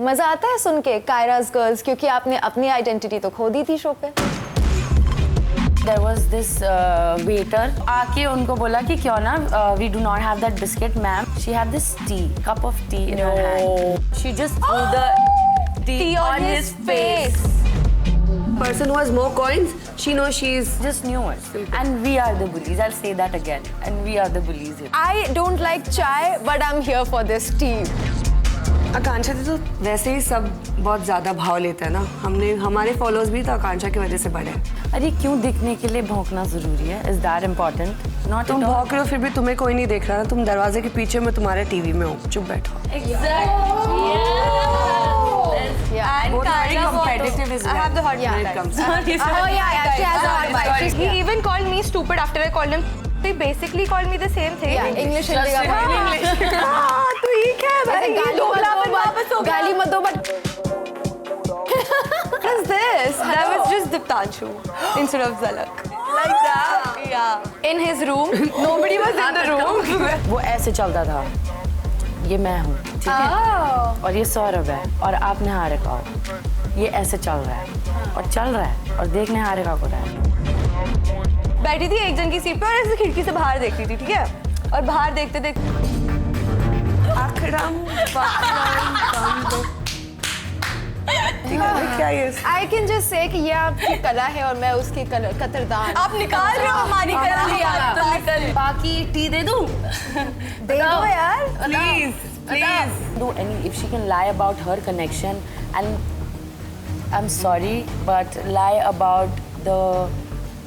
मजा आता है सुन के कायरा's गर्ल्स, क्योंकि आपने अपनी आइडेंटिटी तो खो दी थी शो पे। There was this waiter आके उनको बोला कि क्यों ना we do not have that biscuit ma'am. She had this cup of tea in her hand. She just threw the tea on his face. Person who has more coins, she knows she's Just knew it. And we are the bullies. I'll say that again. And we are the bullies here. I don't like chai, but I'm here for this tea. आकांक्षा से तो वैसे ही सब बहुत ज्यादा भाव लेते हैं ना। हमारे फॉलोअर्स भी तो आकांक्षा की वजह से बढ़े। अरे क्यों दिखने के लिए भौंकना जरूरी है? Is that important? Not तुम at all. भौंक रहे हो फिर भी तुम्हें कोई नहीं देख रहा ना। तुम दरवाजे के पीछे मैं तुम्हारे टीवी में हूँ, चुप बैठो। Exactly. Yeah. Both are very competitive as well. I have the hot when mic. it comes. Oh yeah, she has a hot mic. He even called me stupid after I called him. He basically called me the same thing. Yeah, English Hindi का English. हाँ, ठीक है भाई। गाली मत दो, but What is this? That was just Diptanshu instead of Zalak. Like that? Yeah. In his room. Nobody was in the room. वो ऐसे चलता था। ये मैं हूँ, ठीक है? और ये सौरभ है और आप निहारिका हो। ये ऐसे चल रहा है और चल रहा है और देख निहारिका को रहा है। बैठी थी एक जन की सीट पे और ऐसे खिड़की से बाहर देख रही थी, ठीक है? और बाहर देखते देखते क्या ये? I can just say कि ये आपकी कला है और मैं उसकी कतरदान। आप निकाल रहे हो हमारी कला तो निकल। बाकी टी दे दूँ? दे दो यार। Please. Do any if she can lie about her connection and I'm sorry but lie about the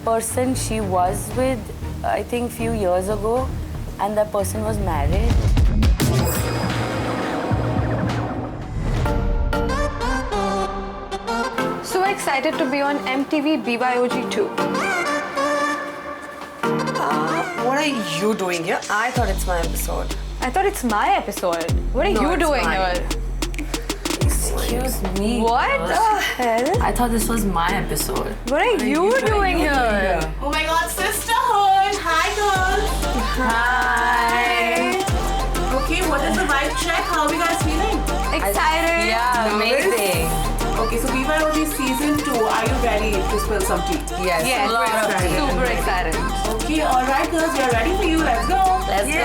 person she was with I think few years ago and that person was married. So excited to be on MTV BYOG 2. What are you doing here? I thought it's my episode. I thought it's my episode. What are No, you it's doing mine. here? Excuse me. What the hell? I thought this was my episode. What are you doing here? Oh my god, sisterhood! Hi girls! Hi. Okay, what is the vibe check? How are you guys feeling? Excited? Yeah, amazing. Okay, so BYOG season 2, are you ready to spill some tea? Yes, Yes, a lot of we're tea. super excited. Okay, alright girls, we are ready for you. Let's go! Let's go.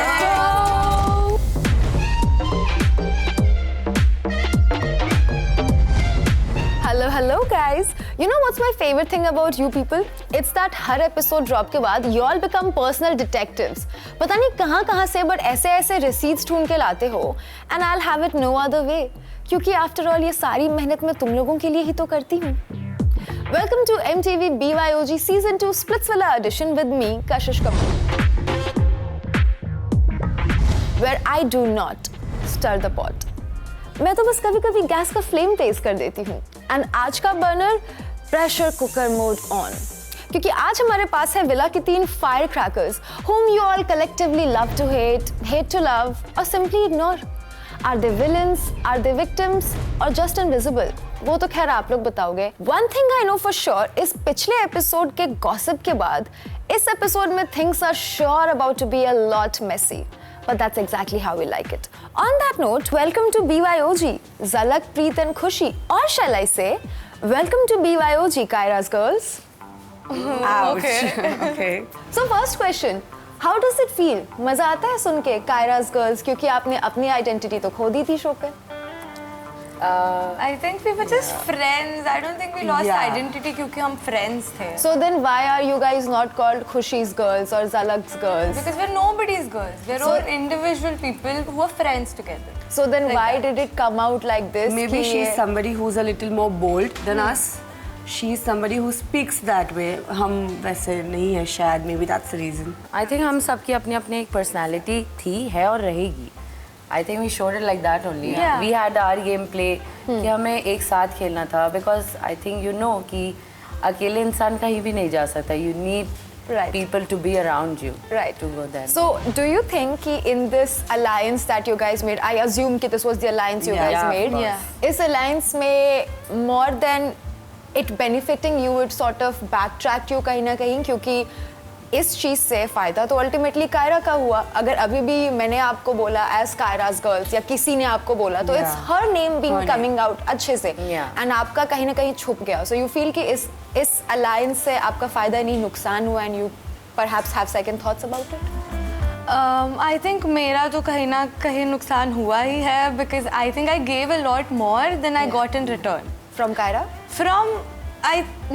Hello guys. You know what's my favorite thing about you people? It's that her episode drop के बाद you all become personal detectives. पता नहीं कहाँ से but ऐसे receipts ढूंढ के लाते हो and I'll have it no other way. क्योंकि after all ये सारी मेहनत मैं तुम लोगों के लिए ही तो करती हूँ. Welcome to MTV BYOG Season 2 Splitsvilla edition with me, Kashish Kapoor. Where I do not stir the pot. मैं तो बस कभी-कभी गैस का फ्लेम तेज कर देती हूँ एंड आज का burner pressure cooker mode on क्योंकि आज हमारे पास है विला की 3 fire crackers whom you all collectively love to hate, hate to love or simply ignore. Are they villains? Are they victims? or just invisible? वो तो खैर आप लोग बताओगे. One thing I know for sure is पिछले episode के gossip के बाद इस एपिसोड में things are sure about to be a lot messy. But that's exactly how we like it. On that note, welcome to BYOG, Zalak, Preet and Khushi. Or shall I say, welcome to BYOG, Kaira's girls. Ouch. Okay. So first question, how does it feel? मजा आता है सुन के Kaira's girls क्योंकि आपने अपनी identity तो खो दी थी शो पे. I think we were just friends. I don't think we lost identity क्योंकि हम friends थे. So then why are you guys not called Khushi's girls or Zalak's girls? Because we're nobody's girls. We're all individual people who are friends together. So then Like why that. did it come out like this? Maybe कि she's ये- somebody who's a little more bold than us. She's somebody who speaks that way. हम वैसे नहीं है शायद. Maybe that's the reason. I think हम सबकी अपनी अपनी एक personality थी, है और रहेगी. I think we showed it like that only. Yeah. We had our gameplay कि हमें एक साथ खेलना था because I think you know कि अकेले इंसान कहीं भी नहीं जा सकता. You need people to be around you to go there. So do you think कि in this alliance that you guys made, I assume कि this was the alliance you guys of made. course. इस alliance में more than it benefiting you, it sort of backtracked you कहीं ना कहीं क्योंकि इस चीज़ से फ़ायदा तो अल्टीमेटली कायरा का हुआ। अगर अभी भी मैंने आपको बोला एज कायराज गर्ल्स या किसी ने आपको बोला तो it's her name being coming out अच्छे से एंड आपका कहीं ना कहीं छुप गया। सो यू फील कि इस अलायंस से आपका फ़ायदा नहीं नुकसान हुआ and you perhaps have second thoughts about it? I think मेरा तो कहीं ना कहीं नुकसान हुआ ही है because I think I gave a lot more than I got in return from Kyra? from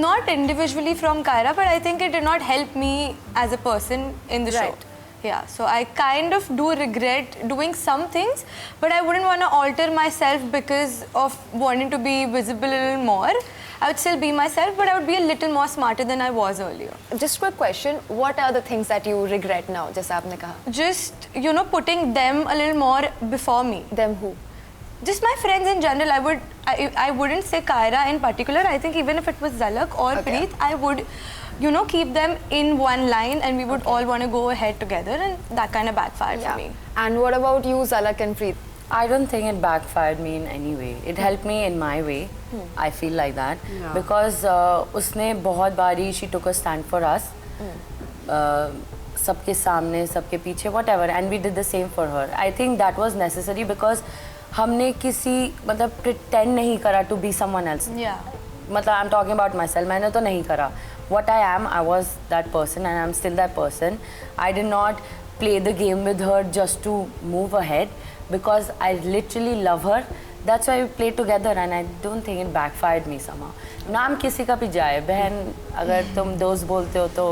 not individually from Kaira, but I think it did not help me as a person in the Right. show. Yeah, so I kind of do regret doing some things, but I wouldn't want to alter myself because of wanting to be visible a little more. I would still be myself, but I would be a little more smarter than I was earlier. Just quick question, what are the things that you regret now? जैसा आपने कहा Just, you know, putting them a little more before me. them who? Just my friends in general. I wouldn't say Kaira in particular. I think even if it was Zalak or Preet, I would, you know, keep them in one line and we would all want to go ahead together, and that kind of backfired for me. And what about you, Zalak and Preet? I don't think it backfired me in any way. It helped me in my way. I feel like that because उसने बहुत बारी she took a stand for us. सबके सामने, सबके पीछे, whatever, and we did the same for her. I think that was necessary because हमने किसी मतलब pretend नहीं करा to be someone else. Yeah. मतलब I'm talking about myself. मैंने तो नहीं करा. What I am, I was that person and I'm still that person. I did not play the game with her just to move ahead because I literally love her. That's why we played together and I don't think it backfired me somehow. नाम किसी का भी जाए, बहन अगर तुम दोस्त बोलते हो तो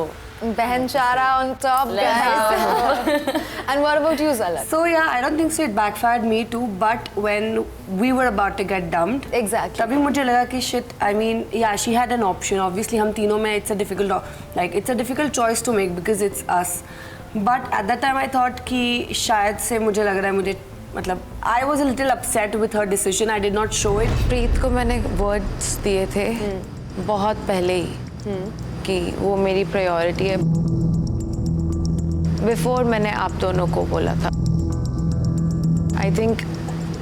Behan Chara on top, guys. And what about you, Zalak? So yeah, I don't think so it backfired me too, but when we were about to get dumped, Exactly. तभी मुझे लगा कि shit, I mean, yeah, she had an option. Obviously, हम तीनों में it's a difficult choice to make because it's us. But at that time, I thought कि शायद से मुझे लग रहा है मुझे मतलब I was a little upset with her decision. I did not show it. प्रीत को मैंने वर्ड्स दिए थे बहुत पहले ही कि वो मेरी प्रायोरिटी है। बिफोर मैंने आप दोनों को बोला था। I think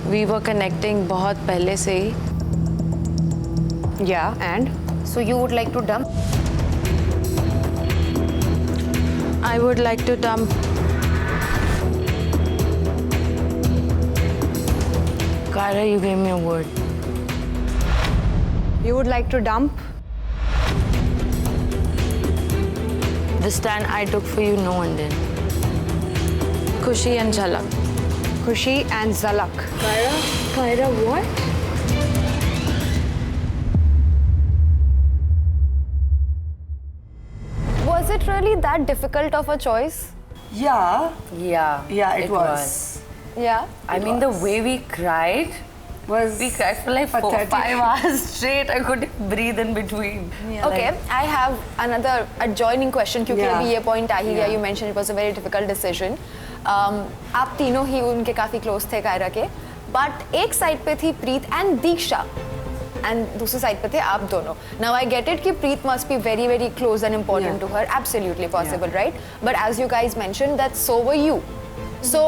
we were connecting बहुत पहले से ही। Yeah, and? So you would like to dump? I would like to dump Kaira, you gave me a word. You would like to dump? The stand I took for you, no one did. खुशी and झलक। Khushi and Zalak. Kaira, what? Was it really that difficult of a choice? Yeah, Yeah, it was. Yeah. I mean, the way we cried, we cried for like 4-5 hours straight. I couldn't breathe in between. Okay, I have another adjoining question क्योंकि Yeah. अभी ये point आ ही गया. Yeah. You mentioned it was a very difficult decision. आप तीनों ही उनके काफी close थे कायरा के, but एक side पे थी प्रीत and दीक्षा, and दूसरी side पे थे आप दोनों. Now I get it कि प्रीत must be very very close and important to her. Absolutely possible, right? But as you guys mentioned that so were you. So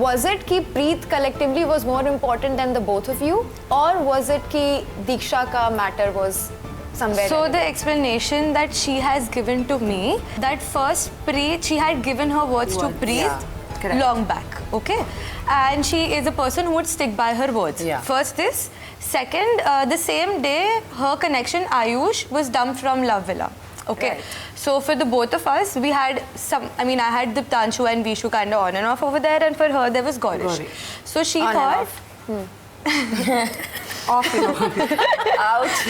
was it कि प्रीत collectively was more important than the both of you, or was it कि दीक्षा का matter was somewhere? So the explanation that she has given to me, that first Preet, she had given her words to Preet correct. long back, okay? And she is a person who would stick by her words. Yeah. First this. Second, the same day, her connection Ayush was dumped from Love Villa. Okay, so for the both of us, we had some. I mean, I had Diptanshu and Vishu kind of on and off over there, and for her there was Gaurish. So she On and thought. Off and on. Ouch.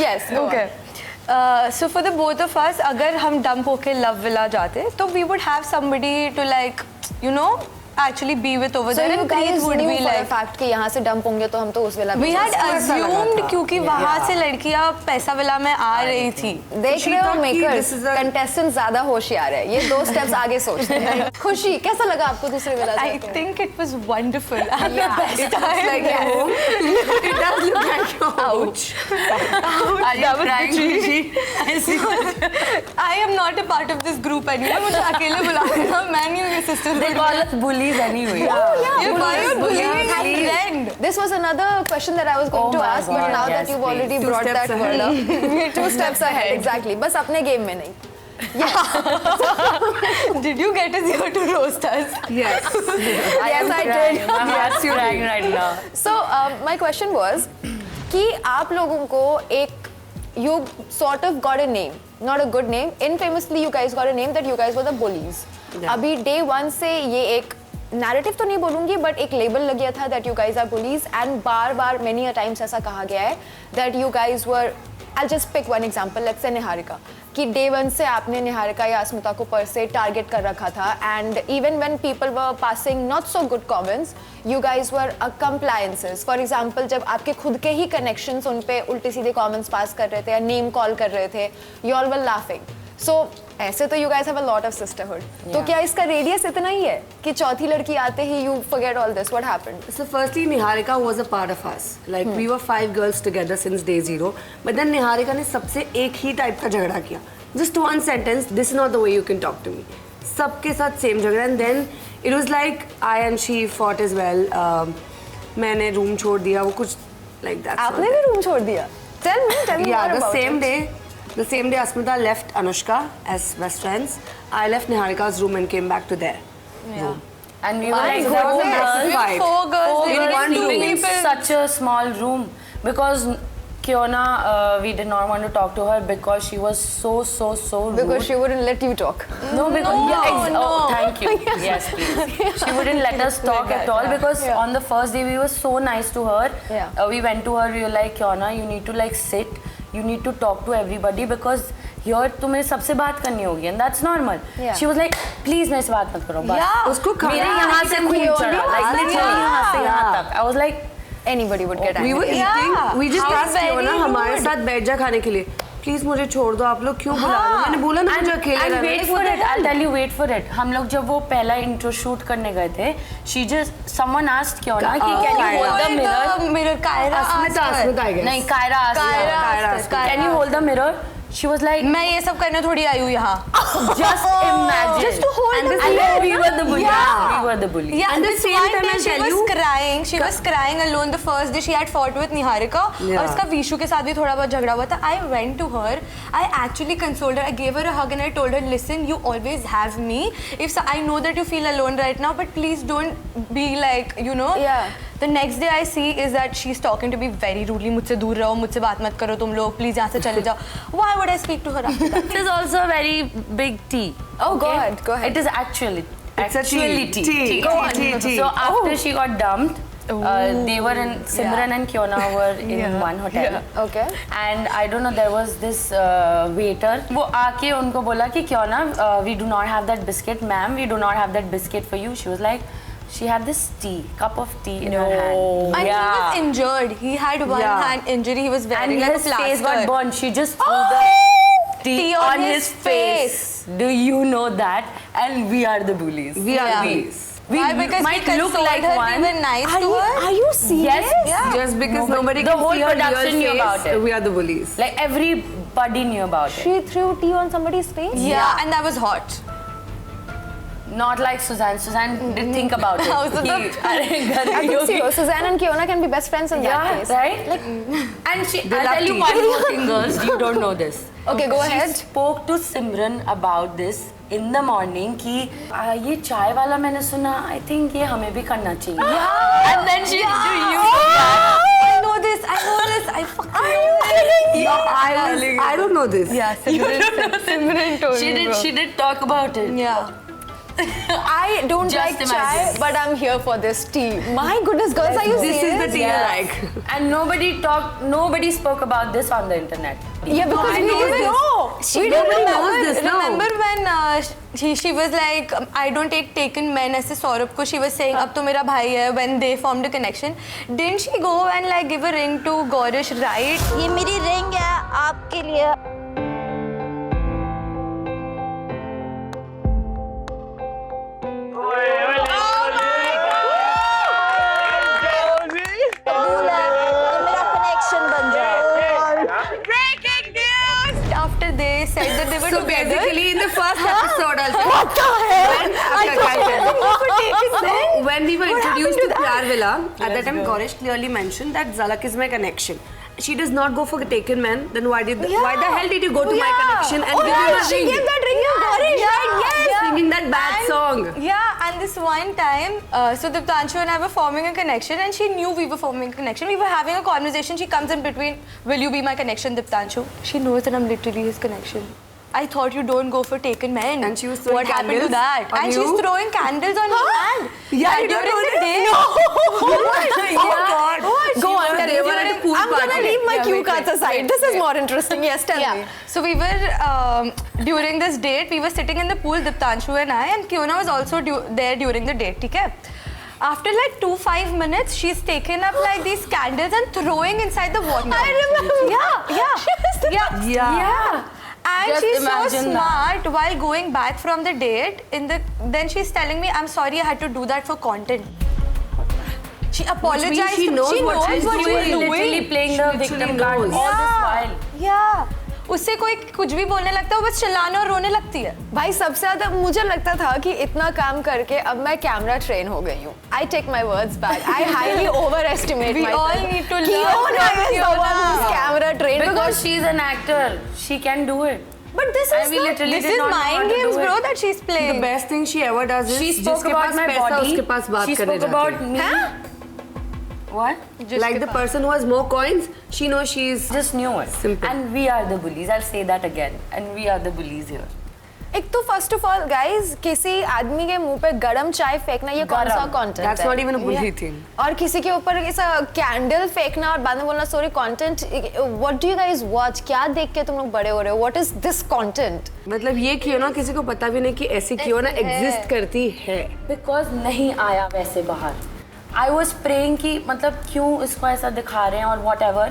Yes, go Okay. on. So for the both of us, अगर हम dump होके Love Villa जाते, तो we would have somebody to like, you know, actually be with over So there, you and Preet guys would knew be for a like. fact कि यहाँ से dump होंगे तो हम तो उस वेला We had assumed क्योंकि वहाँ से लड़कियाँ पैसा विला में आ रही थी. देख रहे हो thought कि makers this is a- contestant ज्यादा होशियार है ये 2 स्टेप्स आगे सोचते हैं. खुशी कैसा लगा आपको दूसरे वेला I जाके? think it was wonderful. I had Yeah, the best it looks time. like home. It does look like home. Ouch. Are you crying, Rishi? I am not a part of this group anymore. मुझे अकेले बुला देना. मैं नहीं हूँ ये sisterhood. They call us bullies anyway. Yeah, why are you bullying a friend? This was another question that I was going Oh to my ask, but God, now yes, that you've please. already Two brought steps that word ahead. up. We're 2 steps ahead, exactly. बस अपने game में नहीं. Did you get us here to roast us? Yes. Yes, I did. My heart's crying right now. So my question was कि आप लोगों को एक you sort of got a name, not a good name. Infamously, you guys got a name that you guys were the bullies. अभी day 1 से ये एक narrative तो नहीं बोलूँगी, but एक label लग गया था that you guys are bullies, and bar many a times ऐसा कहा गया है that you guys were. I'll just pick one example. Let's say Niharika. कि day 1 से आपने निहारिका या अस्मिता को पर से टारगेट कर रखा था, and even when people were passing not so good comments, you guys were compliances. For example, जब आपके खुद के ही connections उन पे उल्टे सीधे comments पास कर रहे थे या name call कर रहे थे, you all were laughing. So ऐसे तो you guys have a lot of sisterhood. तो क्या इसका radius इतना ही है कि चौथी लड़की आते ही you forget all this? What happened? So firstly, Niharika was a part of us. Like we were 5 girls together since day 0. But then Niharika ने सबसे एक ही type का झगड़ा किया. Just one sentence. This is not the way you can talk to me. सबके साथ same झगड़ा. And then it was like I and she fought as well. मैंने room छोड़ दिया. वो कुछ like that. आपने भी room छोड़ दिया? Tell me Yeah, more the about same it. day. The same day Asmita left Anushka as best friends. I left Niharika's room and came back to their room. And we were My like, goodness. four girls. We were Four girls Four in girls one sleeping room. in such a small room because Kiona, we did not want to talk to her because she was so rude. Because she wouldn't let you talk. No, because No. Oh, thank you. Yes, please. She wouldn't let us talk at all because on the first day we were so nice to her. Yeah. We went to her. We were like, Kiona, you need to like sit. You need to talk to everybody because here तुम्हें सबसे बात करनी होगी and that's normal. Yeah. She was like, please मेरे से बात मत करो बस. Yeah. उसको खाना मेरे यहाँ से खून चढ़ा. Like literally यहाँ से यहाँ तक. I was like, Anybody would get angry. We were eating. Yeah. We just How asked Kiona very हमारे rude. साथ बैठ जा खाने के लिए. Please मुझे छोड़ दो आप लोग क्यों बुला रहे हो? मैंने बोला ना मुझे अकेले and रहना wait है. for it. I'll tell you, wait for it. हम लोग जब वो पहला intro shoot करने गए थे, someone asked Kiona कि can you hold the mirror? Mirror, Kyra Asmita, asked her. Asmita, I guess. नहीं, Kyra asked her. Kyra asked her. Can you hold the mirror? She was like, मैं ये सब करने थोड़ी आई हूँ यहाँ. just imagine. Just to hold and the and mirror. then we were the bullies. Yeah. We were the bullies. Yeah, And the this same one time day I'll she tell was you- crying. She was crying alone the first day. She had fought with Niharika. Yeah. और उसका विशु के साथ भी थोड़ा बहुत झगड़ा हुआ था. I went to her. I actually consoled her. I gave her a hug and I told her, listen, you always have me. I know that you feel alone right now, but please don't be like, you know. Yeah. The next day I see is that she's talking to me very rudely. मुझसे दूर रहो, मुझसे बात मत करो तुम लोग. Please यहाँ से चले जाओ. Why would I speak to her after that? It is also a very big tea. Oh, God, go ahead. It is actually It's a tea. Tea. Go on. Tea. So after she got dumped, they were in Simran and Kiona were in one hotel. Okay. And I don't know, there was this waiter. वो आके उनको बोला कि Kiona, we do not have that biscuit, ma'am. We do not have that biscuit for you. She was like, she had this cup of tea in her hand. And he was injured. He had one Yeah. hand injury. He was And wearing like a his face got plaster. burned. She just threw the tea on his face. Do you know that? And we are the bullies. We are Yeah. bullies. We Why? Because might we look consoled like her, one. we were nice to her. Are you serious? Yes. Yeah. Just because nobody The can whole see her real production knew face, about it. we are the bullies. Like everybody knew about it. She threw tea on somebody's face? Yeah, and that was hot. Not like Suzanne. Suzanne did think about it. How's the- I think so. Suzanne and Kiona can be best friends in that Yeah, case. right? Like, and she, I'll love tell you tea. one more thing, girls. You don't know this. Okay, go She ahead. spoke to Simran about this in the morning कि ये चाय वाला मैंने सुना. I think ये हमें भी करना चाहिए. Yeah. And then she do you I know this. I know this. I fucking know this. I don't know this. Yeah, Simran told She me, did. bro. She did talk about it. Yeah. I don't Just like chai, imagine. but I'm here for this tea. My goodness, girls, are you This is serious? the tea I like. And nobody spoke about this on the internet. Yeah, because I we know didn't this. know. We nobody knows this now. Remember when she was like, I don't take taken men ऐसे सौरभ को, she was saying अब तो मेरा भाई है, when they formed a connection. Didn't she go and like give a ring to Gaurish, right? ये मेरी ring है आपके लिए। कबूल है, तो मेरा connection बन जाए। After this, said that they were So together. basically, in the first episode, I'll say. What the hell? So when we were introduced to Pyar Villa, at that time Gaurish clearly mentioned that Zalak is my connection. She does not go for a taken man. Then why the hell did you go to my connection and give him a She ring? gave that ring to Gaurish, right? Yes. Singing that bad song. Yeah, and this one time, so Diptanshu and I were forming a connection, and she knew we were forming a connection. We were having a conversation. She comes in between. Will you be my connection, Diptanshu? She knows that I'm literally his connection. I thought you don't go for taken men. And she was throwing what happened to candles that? on And you? she's throwing candles on me. And Yeah, you don't during know the this? day. Oh God. Go on, They were at a pool I'm gonna party. leave my Yeah, cue wait, cards wait, aside. This is more interesting. Yes, tell me. So we were during this date. We were sitting in the pool, Diptanshu and I, and Kiona was also there during the date. Okay. After like 2-5 minutes, she's taken up like these candles and throwing inside the water. I remember. Yeah. And Just she's so imagine smart while going back from the date. Then she's telling me, "I'm sorry, I had to do that for content." She apologized. she knows what she's she was doing. Literally playing the victim card all knows. this while. Yeah. उससे कोई कुछ भी बोलने लगता है, वो बस चिल्लाने और रोने लगती है. भाई सबसे ज्यादा मुझे लगता था कि इतना काम करके अब मैं कैमरा ट्रेन हो गई हूँ. I take my words back. I highly overestimate We myself. all need to learn Kiona from is the one who's Kiona. camera trained Because she's an actor. She can do it. But this And is we not. literally This did is not know how mind to games, do it. bro, that she's The playing. best thing she ever does is She spoke जिसके about pass my पैसा body. उसके पास बात She करने spoke about जाती me. What? है. Like the person who has more coins, she knows she's Just knew it. Simple. And we are the bullies. I'll say that again. And we are the bullies here. एक तो first of all guys किसी आदमी के मुंह पे गरम चाय फेंकना ये कौन सा गरम. Content That's not even a bully thing. और किसी के ऊपर ऐसा कैंडल फेंकना और बाद में बोलना sorry content. What do you guys watch? क्या देख के तुम लोग बड़े हो रहे हो? What is this content? मतलब ये कियोना किसी को पता भी नहीं कि ऐसी कियोना एग्जिस्ट करती है. Because नहीं आया वैसे बाहर. I was praying कि मतलब क्यों इसको ऐसा दिखा रहे हैं और whatever.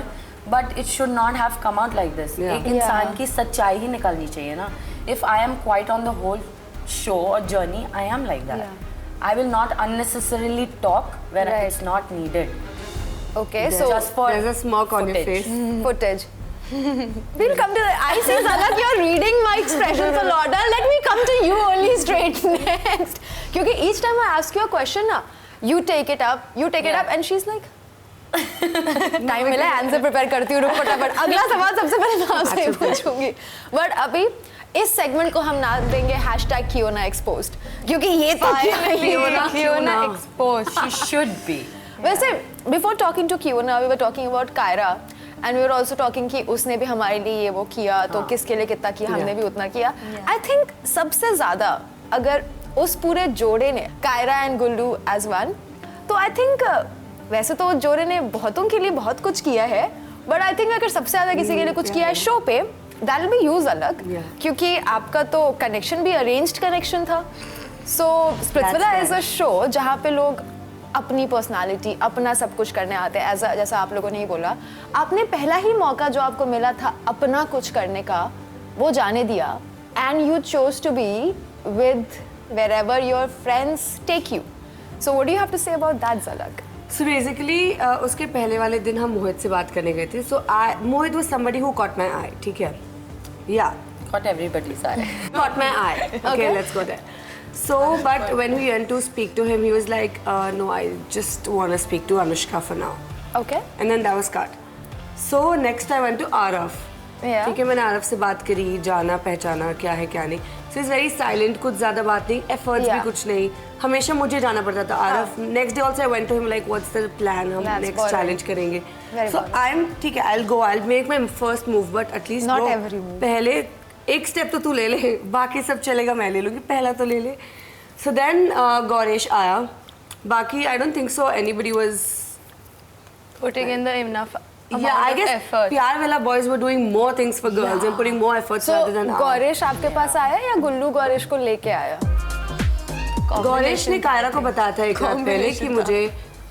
But it should not have come out like this. Yeah. एक इंसान की सच्चाई ही निकलनी चाहिए ना. If I am quite on the whole show or journey, I am like that. I will not unnecessarily talk where Right. it's not needed. Okay, so Just for There's a smirk on your footage. face. footage. We'll come to that. I see Zalak, you're reading my expressions a lot. Now let me come to you only straight next. क्योंकि each time I ask you a question ना, you take it up, and she's like, time मिला answer prepare करती हूँ, रुक फटाफट अगला सवाल सबसे पहले मैं आपसे ही पूछूंगी. बट अभी इस सेगमेंट को हम नाम देंगे #Kiona exposed, क्योंकि ये तो Kiona exposed. She should be. वैसे before talking to Kiona, we were talking about Kyra, and we were also talking कि उसने भी हमारे लिए ये वो किया, तो किसके लिए कितना किया, हमने भी उतना किया. आई थिंक सबसे ज्यादा अगर उस पूरे जोड़े ने Kyra and Gullu as one, तो आई थिंक वैसे तो जोड़े ने बहुतों के लिए बहुत कुछ किया है, बट आई थिंक अगर सबसे ज्यादा किसी के लिए कुछ किया है शो पे, दैट विल बी यूज अलग, क्योंकि आपका तो कनेक्शन भी अरेंज्ड कनेक्शन था. सो स्प्लिट्सविला इज अ शो जहाँ पे लोग अपनी पर्सनालिटी, अपना सब कुछ करने आते हैं. जैसा आप लोगों ने ही बोला, आपने पहला ही मौका जो आपको मिला था अपना कुछ करने का, वो जाने दिया, and you chose to be with wherever your friends take you. So what do you have to say about that, Zalak? So basically उसके पहले वाले दिन हम मोहित से बात करने गए थे. So Mohit was somebody who caught my eye. ठीक है? Yeah. Caught everybody's eye. Caught my eye. Okay, let's go there. So, but when we went to speak to him, he was like, no, I just want to speak to Anushka for now. Okay. And then that was cut. So next I went to Araf. Yeah. ठीक है, मैंने आरफ से बात करी, जाना पहचाना क्या है क्या नहीं. So he's very silent, कुछ ज़्यादा बात नहीं, efforts भी कुछ नहीं. हमेशा मुझे जाना पड़ता था. आरफ next day also I went to him like, what's the plan? हम That's next boring. challenge करेंगे. Very So boring. I'm ठीक है, I'll go, I'll make my first move, but at least Not bro, every move. पहले एक step तो तू ले ले, बाकी सब चलेगा मैं ले लूँगी, पहला तो ले ले. So then गौरेश आया. बाकी I don't think so anybody was. Putting in the enough Yeah, I guess effort. Pyar Villa boys were doing more things for girls and putting more efforts So rather than us. Gauresh आपके पास आया या गुल्लू गौरेश को लेके आया? गौरेश ने कायरा को बताया था एक रात पहले कि मुझे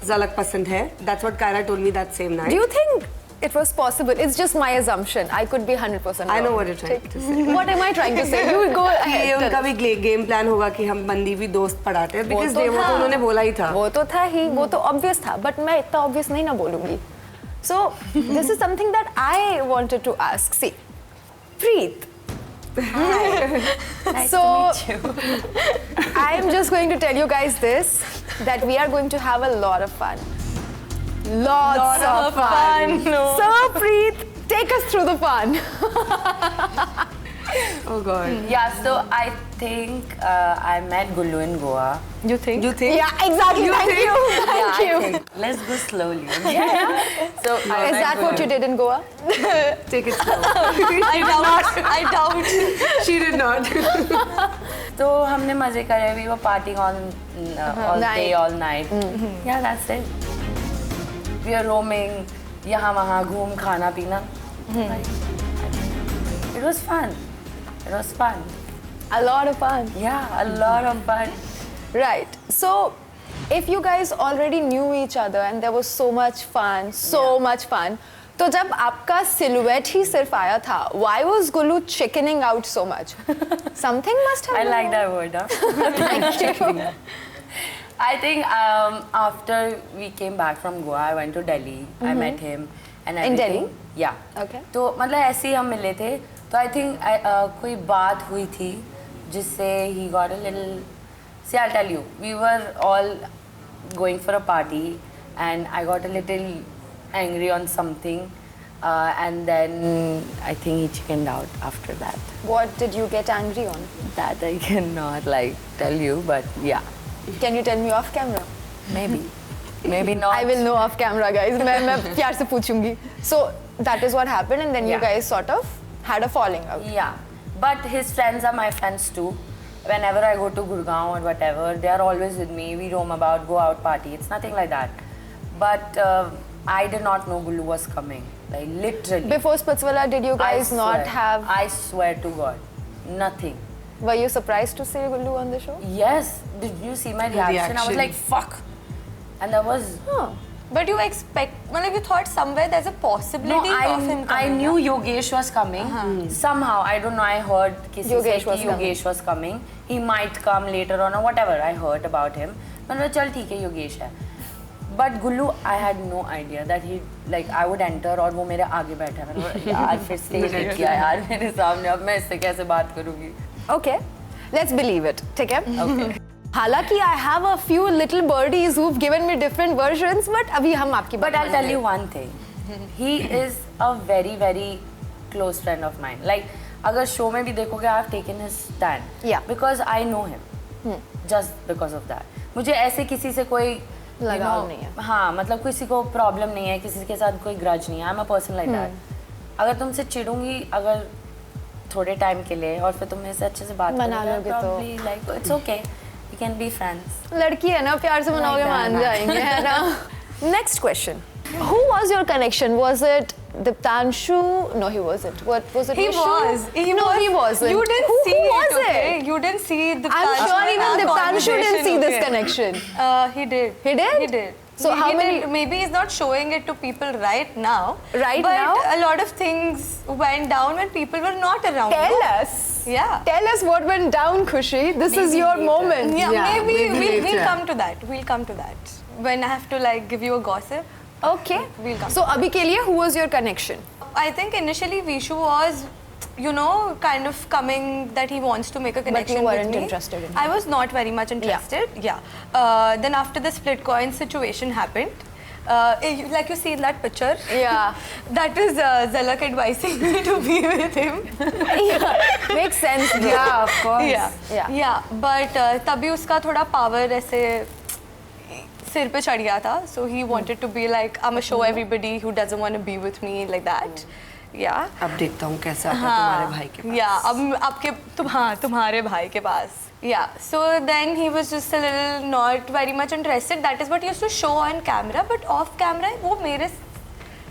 ज़लक पसंद है. That's what Kyra told me that same night. Do you think it was possible? It's just my assumption. I could be 100% wrong. I know what you're trying to say. What am I trying to say? You go ये ahead. tell उनका us. भी game plan होगा कि हम बंदी भी दोस्त पढ़ाते हैं. Because तो वो था। तो उन्होंने बोला ही था. वो तो था ही, वो तो obvious था, but मैं इतना obvious नहीं ना बोलूँगी. So this is something that I wanted to ask. See, Preet, Nice So- to meet you. I am just going to tell you guys this, that we are going to have a lot of fun. Lots of fun. So Preet, take us through the fun. Oh God. Yeah, so I think I met Gullu in Goa. You think? Yeah, exactly. Thank you. Yeah, Thank you. I think. Let's go slowly. Yeah. So Is that what you did in Goa? Take it slow. I doubt. She did not. तो हमने मजे करे. We were partying all day, Night. all night. Yeah, that's it. We are roaming. यहाँ वहाँ घूम खाना पीना. It was fun. It was fun. A lot of fun. Yeah, a lot of fun. Right. So, if you guys already knew each other and there was so much fun, तो जब आपका silhouette ही सिर्फ आया था, why was Gullu chickening out so much? Something must have I gone like that word. Huh? Thank you. I think after we came back from Goa, I went to Delhi. I met him and In everything. Delhi? Yeah. Okay. तो मतलब ऐसे ही हम मिले थे. तो I think कोई बात हुई थी जिससे he got a little. See, I'll tell you. We were all going for a party, and I got a little angry on something, and then I think he chickened out after that. What did you get angry on? That I cannot tell you, but yeah, Can you tell me off camera? maybe, maybe not. I will know off camera, guys. मैं प्यार से पूछूंगी. So that is what happened, and then you Yeah. guys sort of had a falling out. Yeah, but his friends are my friends too. Whenever I go to Gurgaon or whatever, they are always with me. We roam about, go out, party. It's nothing like that. But I did not know Gullu was coming. Like literally. Before Spitzwala, did you guys I not swear. have? I swear to God, nothing. Were you surprised to see Gullu on the show? Yes. Did you see my reaction? I was reaction. like, fuck. And that was. Huh. But you you thought somewhere there's a possibility of him coming. I knew Yogesh was coming. Somehow, I don't know, I heard किसी Yogesh से was कि Yogesh was coming. He might come later on or whatever. I heard about him. मैंने बोला चल ठीक है Yogesh है. But Gullu, I had no idea that he I would enter और वो मेरे आगे बैठा है. मैंने बोला यार फिर स्टेज हिट किया यार मेरे सामने अब मैं इससे कैसे बात करूँगी? Okay, let's believe it. ठीक है? Okay. हालांकि I have a few little birdies who've given me different versions, but अभी हम आपकी But I'll tell you one thing. He is a very very close friend of mine. अगर show में भी देखोगे, I've taken his stand. Yeah. Because I know him. Just because of that. मुझे ऐसे किसी से कोई लगाव नहीं है. हाँ, मतलब किसी को प्रॉब्लम नहीं है, किसी के साथ कोई ग्रज नहीं है. I'm a person like that. अगर तुमसे चिढ़ूंगी अगर थोड़े टाइम के लिए और फिर तुम मेरे से अच्छे से बात मना लोगे तो. probably it's okay. We can be friends. लड़की है ना, प्यार से मनाओगे मान जाएंगे, है ना? Next question. Who was your connection? Was it Diptanshu? No, he wasn't. What was it? He Vishu? was. No, he wasn't. You didn't who, see who it, was okay? it? You didn't see the. I'm sure even Diptanshu didn't see this connection. He did. He did? He did. So how He many- did. Maybe he's not showing it to people right now. Right but now? a lot of things went down when people were not around. Tell No? us. Yeah. Tell us what went down, Khushi. This is your later. moment. Yeah, Yeah, maybe maybe we'll later. come to that. We'll come to that. When I have to give you a gossip. Okay. We'll come. So अभी के लिए who was your connection? I think initially Vishu was, kind of coming that he wants to make a connection weren't with me. interested in him. I was not very much interested. Yeah. Then after the split coin situation happened, like you see in that picture. Yeah. That is Zalak advising me to be with him. Yeah. Makes sense. Bro. Yeah, of course. Yeah. Yeah. But तभी उसका थोड़ा power ऐसे सिर पे चढ़ गया था. So he wanted to be like, I'm gonna show everybody who doesn't want to be with me like that. Yeah. अब देखता हूँ कैसा आता है तुम्हारे भाई के पास. Yeah, अब तुम्हारे भाई के पास. Yeah, so then he was just a little not very much interested. That is what he used to show on camera, but off camera वो मेरे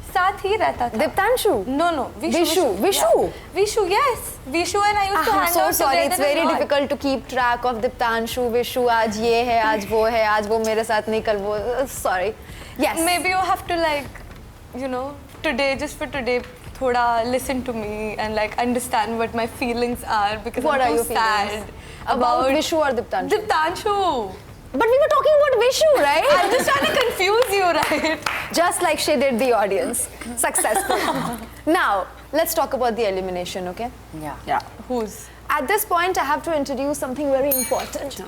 साथ ही रहता था. Diptanshu. No, Vishu. Yeah. Vishu, yes. Vishu and I used to I'm hang so out sorry. together It's very a lot. difficult to keep track of Diptanshu, Vishu. आज ये है, आज वो है, आज वो मेरे साथ नहीं, कल वो. Sorry. Yes. Maybe you have to today, just for today, thoda listen to me and understand what my feelings are because What I'm are too your feelings? sad About Vishu or Diptanshu? Diptanshu. But we were talking about Vishu, right? I'm just trying to confuse you, right? Just like she did the audience. Successful. Now, let's talk about the elimination, okay? Yeah. Who's? At this point, I have to introduce something very important.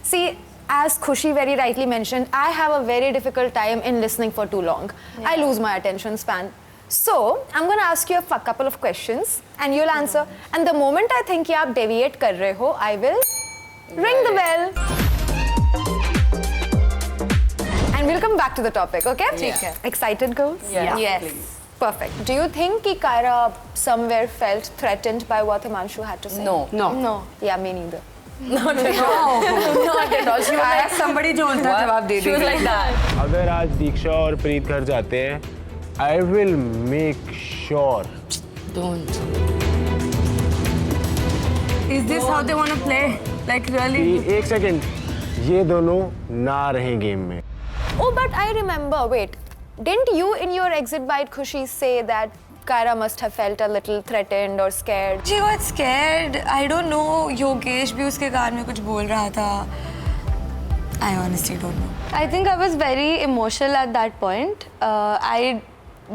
See, as Khushi very rightly mentioned, I have a very difficult time in listening for too long. I lose my attention span. So, I'm going to ask you a couple of questions and you'll answer. And the moment I think you are deviate कर रहे हो, I will ring the bell. And we'll come back to the topic, okay? ठीक है. Excited, girls? Yeah. Yes. Perfect. Do you think कि Kyra somewhere felt threatened by what Himanshu had to say? No. No. Yeah, me neither. Not at all. Not at all. She was like somebody जो उल्टा जवाब दे She was देगी. like that. अगर आज दीक्षा और प्रीत घर जाते हैं, I will make sure Don't. Is this how they want to play? Like really? कि एक सेकंड ये दोनों ना रहें गेम में. Oh, but I remember, wait, didn't you in your exit bite, Khushi, say that Kyra must have felt a little threatened or scared? She got scared. I don't know. Yogesh भी उसके कान में कुछ बोल रहा था. I honestly don't know. I think I was very emotional at that point. I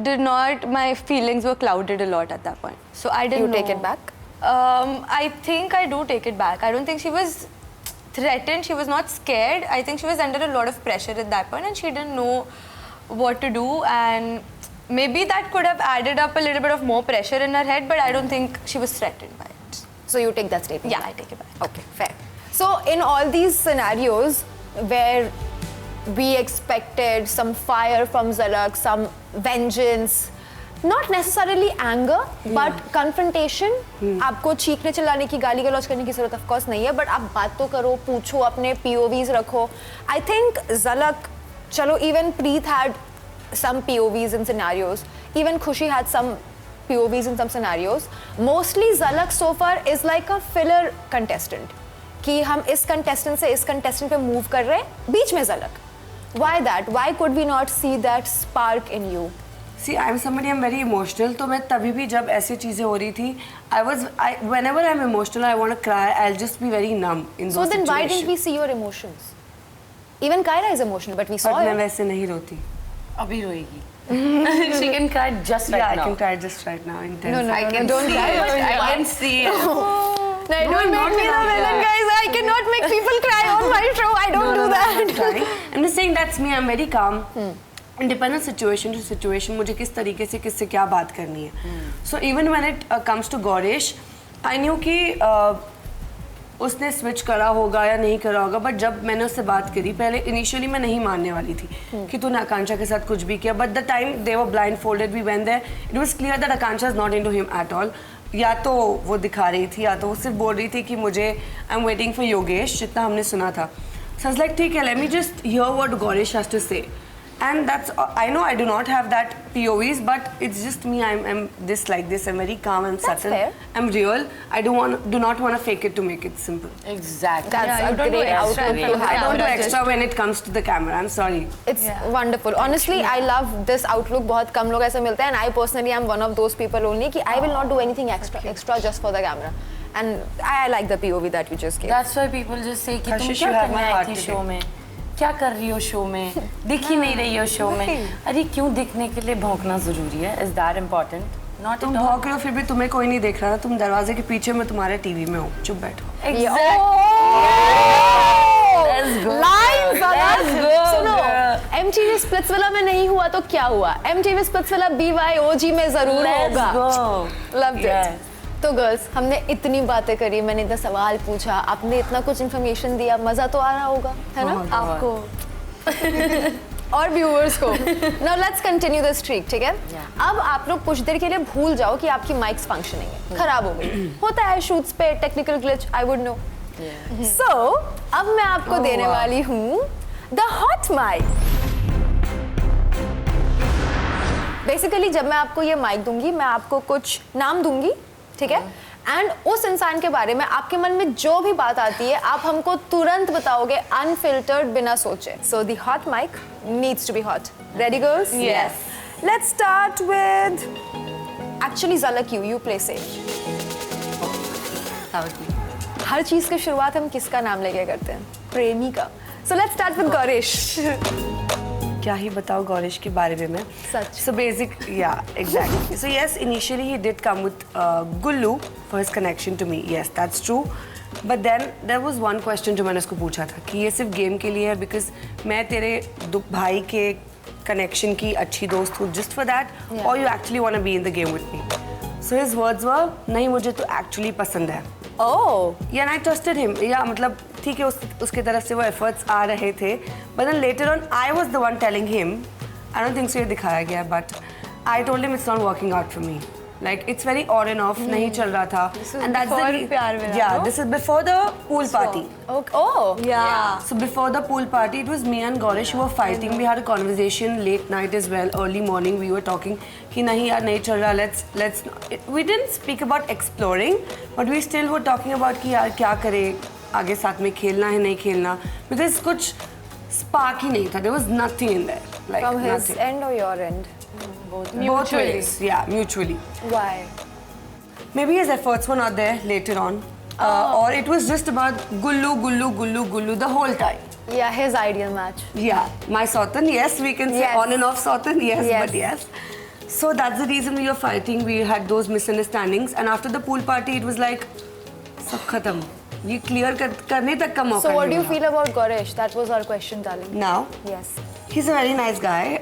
did not. My feelings were clouded a lot at that point. So I didn't You know. take it back? I think I do take it back. I don't think she was threatened. She was not scared. I think she was under a lot of pressure at that point, and she didn't know what to do. And maybe that could have added up a little bit of more pressure in her head. But I don't think she was threatened by it. So you take that statement? Yeah, I take it back. Okay, fair. So in all these scenarios where we expected some fire from Zalak, some vengeance, not necessarily anger, but confrontation. आपको चीखने चिल्लाने की गाली गलौज करने की जरूरत of course नहीं है, but आप बात तो करो, पूछो, अपने POVs रखो. I think Zalak, चलो even Preet had some POVs in scenarios, even Khushi had some POVs in some scenarios. Mostly Zalak so far is like a filler contestant. कि हम इस contestant से इस contestant पे move कर रहे हैं, बीच में Zalak. Why that? Why could we not see that spark in you? See, I'm somebody, I'm very emotional. तो मैं तभी भी जब ऐसी चीजें हो रही थी, whenever I'm emotional, I want to cry. I'll just be very numb in those So then why didn't we situations. see your emotions? Even Kyra is emotional, but we saw But मैं it. वैसे नहीं रोती. अभी रोएगी. She can cry just right Yeah, I now. can cry just right now. Intense. No, I can don't see cry. it. I can see it. No, don't I'm make not me the allowed villain, that. guys. I cannot make people cry on my show. I don't do I'm that. not crying. I'm just saying that's me. I'm very calm. Independent situation to situation. मुझे किस तरीके से किससे क्या बात करनी है. So even when it comes to Gaurish, I knew कि उसने स्विच करा होगा या नहीं करा होगा, बट जब मैंने उससे बात करी पहले इनिशियली मैं नहीं मानने वाली थी कि तूने आकांक्षा के साथ कुछ भी किया, but the time they were blindfolded we went there it was clear that Akanksha is not into him at all. या तो वो दिखा रही थी या तो वो सिर्फ बोल रही थी कि मुझे I am waiting for Yogesh, जितना हमने सुना था. सो आई वाज लाइक ठीक है, let me just hear what Gaurish has to say. And that's, I know I do not have that POVs, but it's just me. I'm this like this. I'm very calm. I'm That's subtle. fair. I'm real. I do not want to fake it to make it simple. Exactly. That's you a don't do great extra outlook to really. have. I don't do That's extra when it comes to the camera. I'm sorry. It's wonderful. Honestly, I love this outlook. बहुत कम लोग ऐसे मिलते हैं. And I personally am one of those people only कि I will not do anything extra just for the camera. And I like the POV that you just gave. That's why people just say कि तुम Kashish, क्या you have करने my I heart थी today. Show में, क्या कर रही हो शो में, दिख ही नहीं रही हो शो में. अरे क्यों दिखने के लिए भौंकना जरूरी है? Is that important? Not तुम at all. भौंक रहे हो फिर भी तुम्हें कोई नहीं देख रहा ना. तुम दरवाजे के पीछे मैं तुम्हारे टीवी में हूँ. चुप बैठो. Let's go. Lines, Let's go, सुनो, girl. MTV Splitsvilla में नहीं हुआ तो क्या हुआ? MTV Splitsvilla BYOG में जरूर Let's होगा. go. Loved Yes. it. तो गर्ल्स, हमने इतनी बातें करी, मैंने इतना सवाल पूछा, आपने इतना कुछ इन्फॉर्मेशन दिया, मजा तो आ रहा होगा, है ना? आपको और व्यूअर्स को. Now let's continue the streak, ठीक है? अब आप लोग कुछ देर के लिए भूल जाओ कि आपकी माइक्स फंक्शनिंग है, खराब हो गई. होता है शूट्स पे technical glitch, I would know. So अब मैं आपको देने वाली हूँ द हॉट माइक. बेसिकली जब मैं आपको ये माइक दूंगी, मैं आपको कुछ नाम दूंगी, ठीक है? एंड उस इंसान के बारे में आपके मन में जो भी बात आती है, आप हमको तुरंत बताओगे, अनफिल्टर्ड, बिना सोचे. So the hot mic needs to be hot. Ready girls? Yes. Let's start with actually Zalak, you play safe. हर चीज की शुरुआत हम किसका नाम लेके करते हैं? प्रेमी का. So let's start with Gaurish. क्या ही बताओ गौरिश के बारे में मैं. सच. So basic, yeah, exactly. So yes, initially he did come with Gullu for his connection to me. Yes, that's true. But then there was one question जो मैंने उसको पूछा था कि ये सिर्फ गेम के लिए है because मैं तेरे भाई के connection की अच्छी दोस्त हूँ just for that, or you actually want to be in the game with me. So his words were नहीं मुझे तो actually पसंद है. Oh. Yeah, and I trusted him. Yeah, मतलब ठीक है उसके तरफ से वो efforts आ रहे थे. But then later on, I was the one telling him. I don't think so ये दिखाया गया, but I told him it's not working out for me. Like it's very on and off, नहीं चल रहा था. And that's before प्यार मेरा, yeah, no? this is before the pool party. Okay. Oh. Yeah. So before the pool party, it was me and Gorish who were fighting. We had a conversation late night as well, early morning. We were talking कि नहीं यार नहीं चल रहा. Let's. We didn't speak about exploring, but we still were talking about कि यार क्या करें आगे साथ में खेलना है नहीं खेलना. Because कुछ spark ही नहीं था. There was nothing in there. Like From his nothing. end or your end? Both ways. Yeah, mutually. Why? Maybe his efforts were not there later on. Or it was just about Gullu the whole time. Yeah, his ideal match. Yeah, my Sautan, yes, we can say Yes. on and off Sautan, yes, Yes. but yes. So that's the reason we were fighting. We had those misunderstandings, and after the pool party, it was like, sab khatam. ये clear करने तक का मौका So what do नहीं you मिला. feel about Goresh? That was our question, darling. Now? Yes. He's a very nice guy.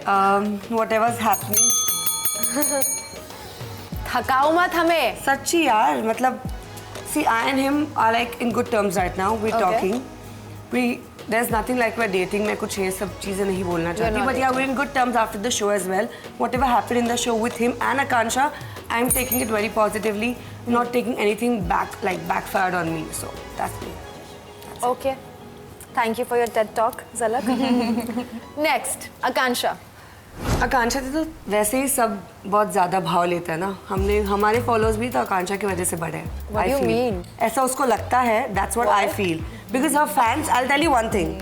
Whatever's happening. थकाओ मत हमें. सच्ची यार मतलब see I and him are like in good terms right now. We're Okay. talking. There's nothing like we're dating. मैं कुछ ये सब चीजें नहीं बोलना चाहती. not But yeah, we're in good terms after the show as well. Whatever happened in the show with him and Akansha, I'm taking it very positively. Not taking anything backfired on me. So that's me. Okay. Thank you for your TED talk, Zalak. Next, Akansha. आकांक्षा से तो वैसे ही सब बहुत ज्यादा भाव लेते हैं ना. हमारे फॉलोअर्स भी तो आकांक्षा की वजह से बढ़े हैं. What do you mean? ऐसा उसको लगता है. That's what I feel. Because her fans, I'll tell you one thing.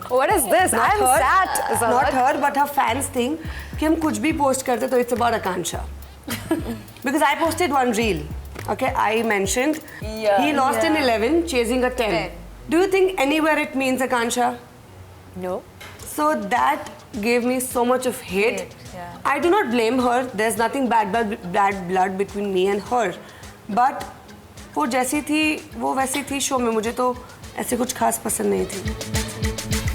What is this? I'm sat, Zalak. Not her, but her fans think कि हम कुछ भी पोस्ट करते तो it's about Akansha. Because I posted one reel. Okay, I mentioned he lost in 11 chasing a 10. Do you think anywhere it means Akansha? No. So that gave me so much of hate. I do not blame her. There's nothing bad blood between me and her. But वो जैसी थी वो वैसी थी show में. मुझे तो ऐसे कुछ खास पसंद नहीं थी.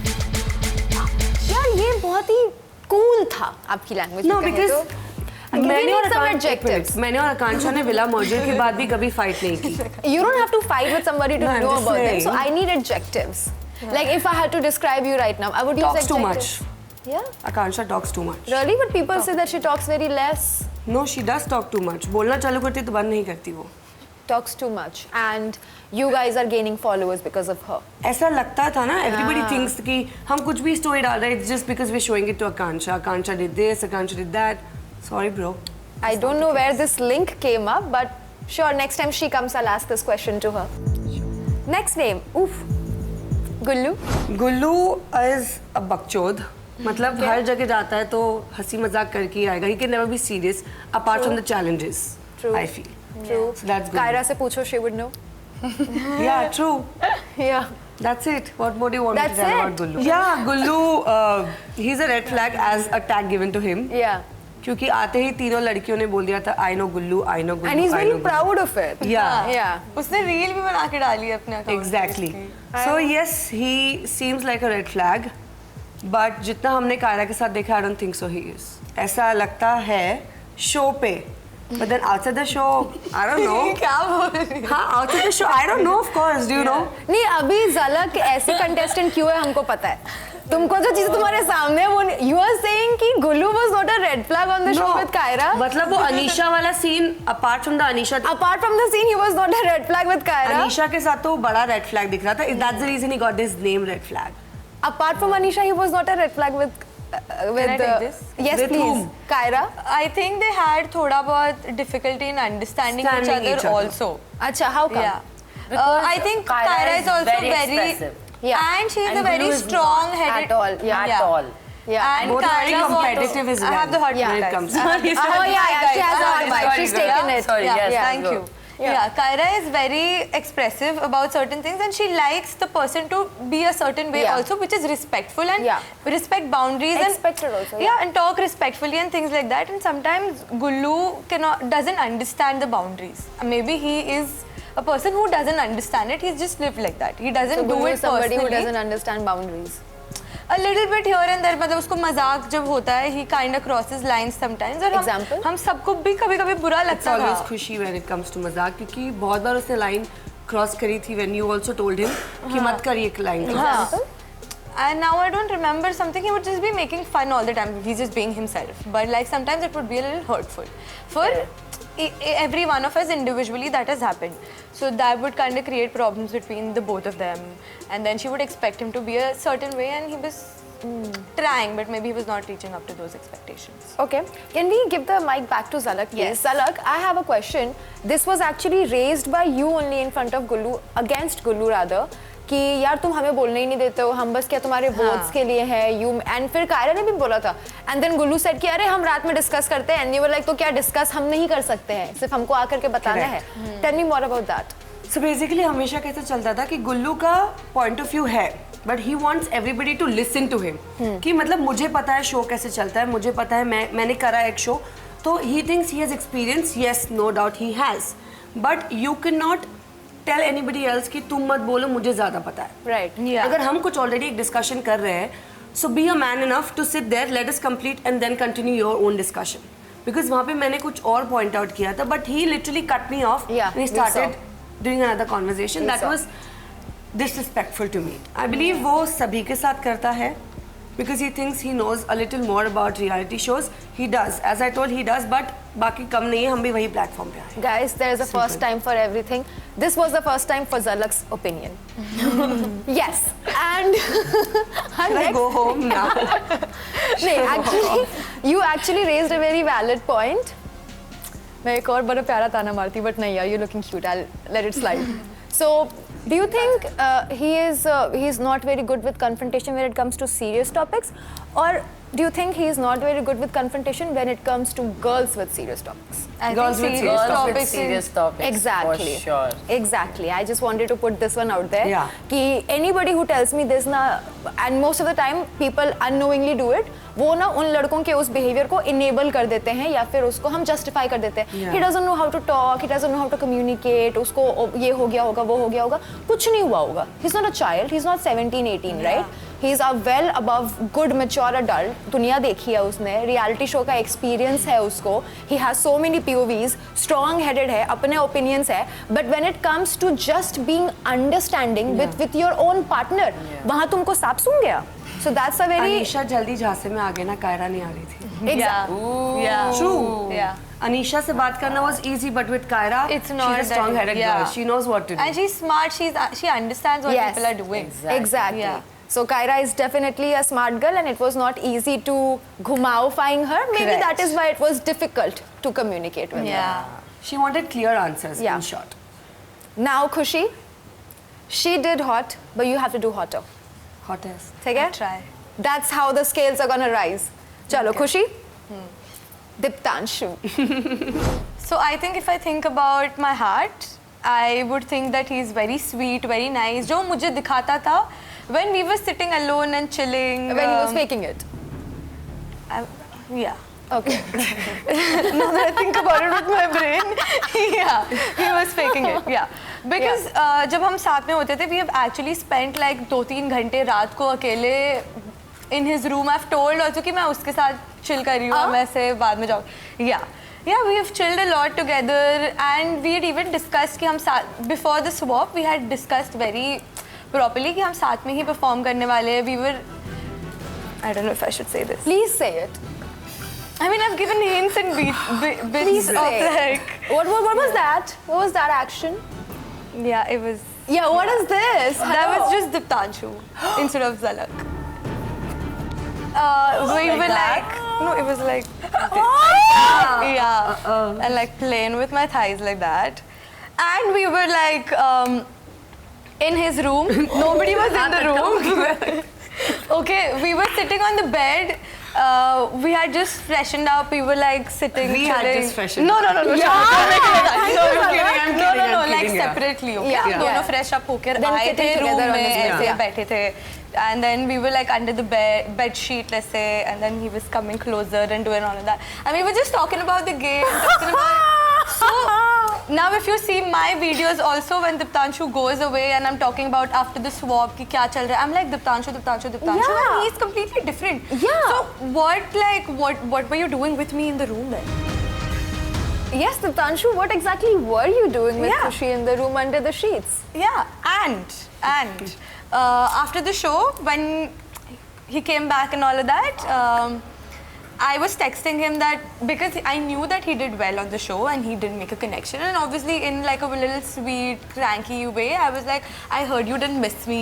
यार ये बहुत ही cool था आपकी language No, में कहें because तो. मैंने और some आकांक्षा adjectives. मैंने और आकांक्षा ने विला मर्जर के बाद भी कभी फाइट नहीं की. You don't have to fight with somebody to No, I'm know just about them. saying. So I need adjectives. Like if I had to describe you right now, I would use Talks too adjectives. Yeah. Akanksha talks too much. Really? But people say that she talks very less. No, she does talk too much. बोलना चालू करती तो बंद नहीं करती वो. Talks too much. And you guys are gaining followers because of her. ऐसा लगता था ना. Everybody thinks कि हम कुछ भी story डाल रहे हैं. It's just because we're showing it to Akansha. Akansha did this, Akansha did that. Sorry, bro. I don't know where this link came up, but sure, next time she comes, I'll ask this question to her. Next name. Oof. Gullu. Gullu is a बकचोद. मतलब हर जगह जाता है तो हंसी मजाक करके ही आएगा. He can never be serious apart from the challenges. True. I feel. True. So that's good. Kyra से पूछो, she would know. Yeah, true. Yeah. That's it. What more do you want me to That's tell it? about Gullu? Yeah, Gullu, he's a red flag as a tag given to him. Yeah. क्योंकि आते ही तीनों लड़कियों ने बोल दिया था I know Gullu, I know Gullu. And he's I very know Gullu. proud of it. Yeah. Yeah. उसने reel भी बना के डाली है अपने account Exactly. So yes, he seems like a red flag, but जितना हमने कायरा के साथ देखा, I don't think so he is. ऐसा लगता है शो पे. But then outside the show, I don't know. क्या बोल रही है? हाँ, outside the show, I don't know, of course. Do you know? नहीं अभी झलक ऐसे कंटेस्टेंट क्यों है हमको पता है. तुमको जो चीजें तुम्हारे सामने है वो you are saying कि Gullu was not a red flag on the show with Kyra. मतलब वो अनीशा वाला scene, apart from the Anisha. Apart from the scene, he was not a red flag with Kyra. Anisha के साथ तो बड़ा red flag दिख रहा था. That's the reason he got his name red flag. Apart from Anisha, he was not a red flag with. Can I take this? Yes, With please. whom? Kyra. I think they had थोड़ा बहुत difficulty in understanding each Understanding other each other. also. अच्छा, how come? Yeah. I think Kyra is also very expressive. Yeah. and she's And a very Gullu is strong-headed. At all. Yeah. At all. Yeah. And Both are very Kyra competitive as well. I have the hot when mic, it guys. comes. Oh yeah, yeah. She has a hot mic. Sorry, She's girl. taken it. Sorry, Yeah, yes, yeah. Thank you. Yeah, Kyra is very expressive about certain things, and she likes the person to be a certain way also, which is respectful and respect boundaries Expected and also, and talk respectfully and things like that. And sometimes Gullu doesn't understand the boundaries. Maybe he is a person who doesn't understand it. He's just lived like that. He doesn't do it somebody personally. who doesn't understand boundaries. A little bit here and there, मतलब उसको मजाक जब होता है, he kind of crosses lines sometimes. और Example? हम सबको भी कभी-कभी बुरा It's लगता always था. खुशी when it comes to मजाक, क्योंकि बहुत बार उसने लाइन क्रॉस करी थी when you also told him कि मत करिए एक line. And now I don't remember something. He would just be making fun all the time. He's just being himself. But like sometimes it would be a little hurtful. For every one of us individually, that has happened. So that would kind of create problems between the both of them. And then she would expect him to be a certain way, and he was trying, but maybe he was not reaching up to those expectations. Okay, can we give the mic back to Zalak, please? Yes. Zalak, I have a question. This was actually raised by you only in front of Gullu, against Gullu rather, कि यार तुम हमें बोलने ही नहीं देते हो, हम बस क्या तुम्हारे वोट्स के लिए है, यू एंड फिर कायरा ने भी बोला था, एंड देन गुल्लू सेड कि अरे हम रात में डिस्कस करते हैं, एंड यू वर लाइक तो क्या डिस्कस हम नहीं कर सकते हैं, सिर्फ हमको आकर के बताना है. Tell me more about that. So basically हमेशा कैसे चलता था कि गुल्लू का पॉइंट ऑफ व्यू है, but he wants everybody to listen to him, कि मतलब मुझे पता है शो कैसे चलता है, मुझे पता है मैंने करा एक शो, तो he thinks he has experience. Yes, no doubt he has, but you can not tell anybody else कि तुम मत बोलो, मुझे ज़्यादा पता है. राइट. अगर हम कुछ ऑलरेडी एक डिस्कशन कर रहे हैं, so be a man enough to sit there, let us complete and then continue your own discussion. Because वहाँ पे मैंने कुछ और पॉइंट आउट किया था, but he literally cut me off Yeah, and he we started saw. doing another conversation. That was disrespectful to me. I believe वो सभी के साथ करता है, because he thinks he knows a little more about reality shows. He does, as I told, he does, but बाकी कम नहीं है, हम भी वही प्लेटफॉर्म पे आए. Guys, there is a first time for everything. This was the first time for Zalak's opinion. Yes, and Can I go home now? नहीं, actually, you actually raised a very valid point. मैं एक और बड़ा प्यारा ताना मारती, but नहीं यार, you're looking cute. I'll let it slide. So, do you think he is not very good with confrontation when it comes to serious topics, or do you think he is not very good with confrontation when it comes to girls with serious topics? I Girls think with serious serious topics serious topics. Exactly. For sure. Exactly. I just wanted to put this one out there. Yeah. कि anybody who tells me this ना, and most of the time people unknowingly do it, वो ना उन लड़कों के उस behaviour को enable कर देते हैं या फिर उसको हम जस्टिफाई कर देते हैं. Yeah. He doesn't know how to talk, he doesn't know how to communicate, उसको ये हो गया होगा, वो हो गया होगा, कुछ नहीं हुआ होगा. He's not a child, he's not 17, 18, right? He's a well above good mature adult. दुनिया देखी है उसने, रियलिटी शो का एक्सपीरियंस है उसको. He has so many POVs, strong headed है, अपने opinions है. But when it comes to just being understanding with your own partner, वहाँ तुमको सांप सूंघ गया. So that's a very Anisha जल्दी झांसे में आ गई ना, कायरा नहीं आ रही थी. Yeah. True. Yeah. अनीशा से बात करना was easy, but with Kyra, It's not she's a strong-headed girl. She knows what to do. And she's smart. She understands what Yes. people are doing. Exactly. Yeah. So Kyra is definitely a smart girl, and it was not easy to घुमाओ-फाइंग her. Maybe Correct. that is why it was difficult to communicate with her. Yeah. She wanted clear answers, Yeah. in short. Now Khushi, she did hot, but you have to do hotter. Hottest. ठीक है? Try. That's how the scales are gonna rise. चलो खुशी. Diptanshu. So I think if I think about my heart, I would think that he's very sweet, very nice. जो मुझे दिखाता था when we were sitting alone and chilling. When he was faking it. Yeah. Okay. Now that I think about it with my brain, yeah, he was faking it. Yeah. Because जब हम साथ में होते थे, we have actually spent like 2-3 घंटे रात को अकेले in his room. I've told also कि मैं उसके साथ chill कर रही हूँ, मैं ऐसे बाद में जाऊँ. Yeah, we have chilled a lot together, and we had even discussed कि हम साथ before the swap we had discussed very properly कि हम साथ में ही perform करने वाले हैं. We were, I don't know if I should say this. Please say it. I mean, I've given hints and bits Please of say. like. What was that? What was that action? Yeah, it was. Yeah, what is this? That was just Diptanshu instead of Zalak. We were like, no, it was like, yeah, and like playing with my thighs like that, and we were like in his room. Nobody was in the room. Okay, we were sitting on the bed. we had just freshened up. We were like sitting. We had chilling. just freshened No, up. no, no, no. Yeah. No, no, no, I'm no, kidding, no, I'm like kidding, yeah. separately. Okay, Yeah. हम दोनों Yeah. fresh up होकर Then आए sitting थे room together on में the bed. ऐसे Yeah. बैठे थे. And then we were like under the bed sheet ऐसे, and then he was coming closer and doing all of that. And we were just talking about the game, talking about. So now if you see my videos also when Diptanshu goes away and I'm talking about after the swap कि क्या चल रहा है, I'm like Diptanshu, Yeah. and he's completely different. Yeah. So what were you doing with me in the room then? Yes, Diptanshu, what exactly were you doing with Yeah. Khushi in the room under the sheets? Yeah, and after the show, when he came back and all of that, I was texting him that because I knew that he did well on the show and he did make a connection, and obviously in like a little sweet, cranky way, I was like, I heard you didn't miss me.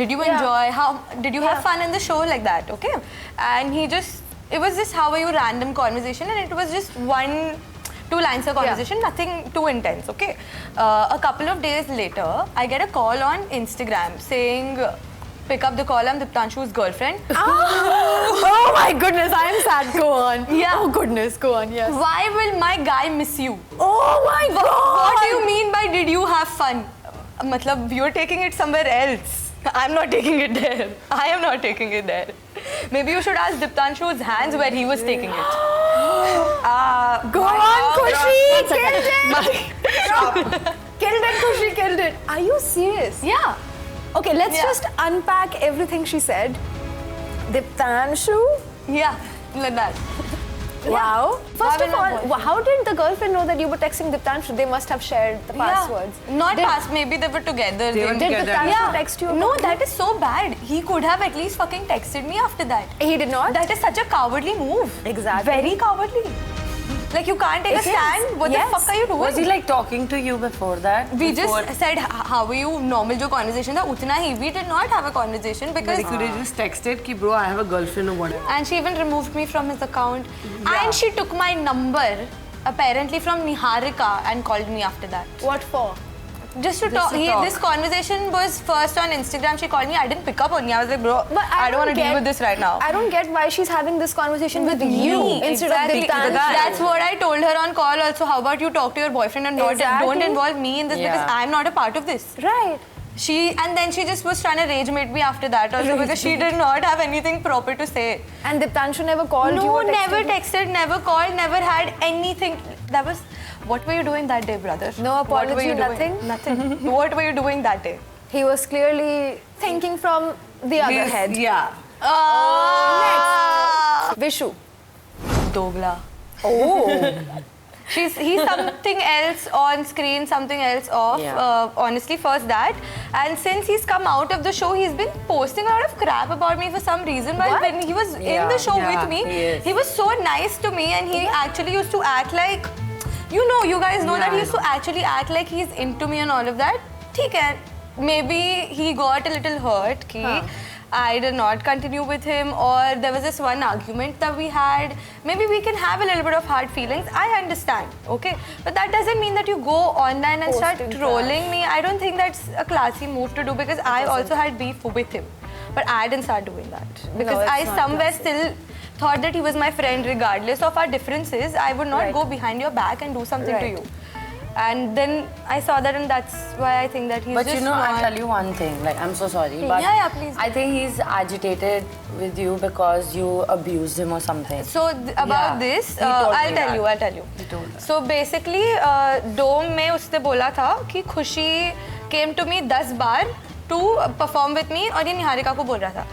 Did you enjoy? How did you have fun in the show like that? Okay, and it was just how are you random conversation, and it was just 1-2 lines of conversation, nothing too intense, okay? A couple of days later, I get a call on Instagram saying, pick up the call, I'm Diptanshu's girlfriend. Oh my goodness, I am sad. Go on. Yeah. Oh goodness, go on, yes. Why will my guy miss you? Oh my god! What do you mean by did you have fun? Matlab, you're taking it somewhere else. I'm not taking it there. I am not taking it there. Maybe you should ask Diptanshu's hands where he was taking it. Go on, Khushi! Killed it! Killed it, Khushi, killed it. Are you serious? Yeah. Okay, let's Yeah. just unpack everything she said. Diptanshu? Yeah, like that. Wow. First Why of will my all, boyfriend- how did the girlfriend know that you were texting Diptanshu? They must have shared the passwords. Yeah. Not Did- pass, maybe they were together. They were Did together. Diptanshu text you? No, about that is so bad. He could have at least fucking texted me after that. it? He did not? That is such a cowardly move. Exactly. Very cowardly. Like you can't take It a is. stand. What Yes. the fuck are you doing? Was he like talking to you before that? We Before- just said how are you? Normal जो conversation था उतना ही. We did not have a conversation because. They could have just texted ki bro, I have a girlfriend or whatever. And she even removed me from his account. And she took my number apparently from Niharika and called me after that. What for? Just to talk. This conversation was first on Instagram. She called me. I didn't pick up on you. I was like, bro, I don't want to deal with this right now. I don't get why she's having this conversation with you instead Exactly. of Diptanshu. That's what I told her on call also. How about you talk to your boyfriend and not Exactly. don't involve me in this Yeah. because I'm not a part of this. Right. And then she just was trying to rage mate me after that also because she did not have anything proper to say. And Diptanshu never called you No, or texted never you? texted, never called, never had anything. That was. What were you doing that day, brother? No What were apology, you doing? nothing? Nothing. What were you doing that day? He was clearly thinking from the other head. Yeah. Vishu. Dogla. Oh. He's something else on screen, something else off. Yeah. Honestly, first that. And since he's come out of the show, he's been posting a lot of crap about me for some reason. But when he was in the show with me, he was so nice to me and he actually used to act like, you guys know that he used to actually act like he's into me and all of that. ठीक है. Maybe he got a little hurt कि I did not continue with him, or there was this one argument that we had. Maybe we can have a little bit of hard feelings. I understand, okay? But that doesn't mean that you go online and start trolling me. I don't think that's a classy move to do because I also had beef with him. But I didn't start doing that. Because I somewhere still thought that he was my friend regardless of our differences. I would not go behind your back and do something to you. And then I saw that and that's why I think that he's But just you know, not... I'll tell you one thing. Like, I'm so sorry. But Yeah, please. I think he's agitated with you because you abused him or something. So about this, I'll tell you. He told us. So basically, Dome में उसने बोला था कि खुशी came to me 10 bar to perform with me और ये निहारिका को बोल रहा था.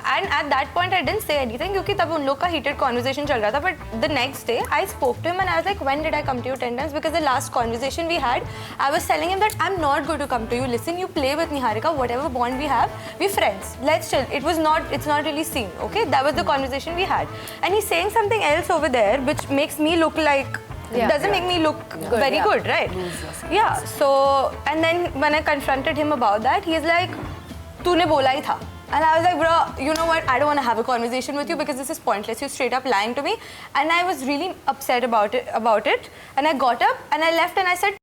And at that point I didn't say anything क्योंकि तब उन लोग का heated conversation चल रहा था. But the next day I spoke to him and I was like, when did I come to you 10 times? Because the last conversation we had, I was telling him that I'm not going to come to you. Listen, you play with Niharika, whatever bond we have, we're friends. Let's chill. It's not really seen. Okay, that was the conversation we had. And he's saying something else over there, which makes me look like. Doesn't make me look very good, right? Yeah. So, and then when I confronted him about that, he's like, "तूने बोला ही था." And I was like, bro, you know what? I don't want to have a conversation with you because this is pointless. You're straight up lying to me. And I was really upset about it. And I got up and I left and I said,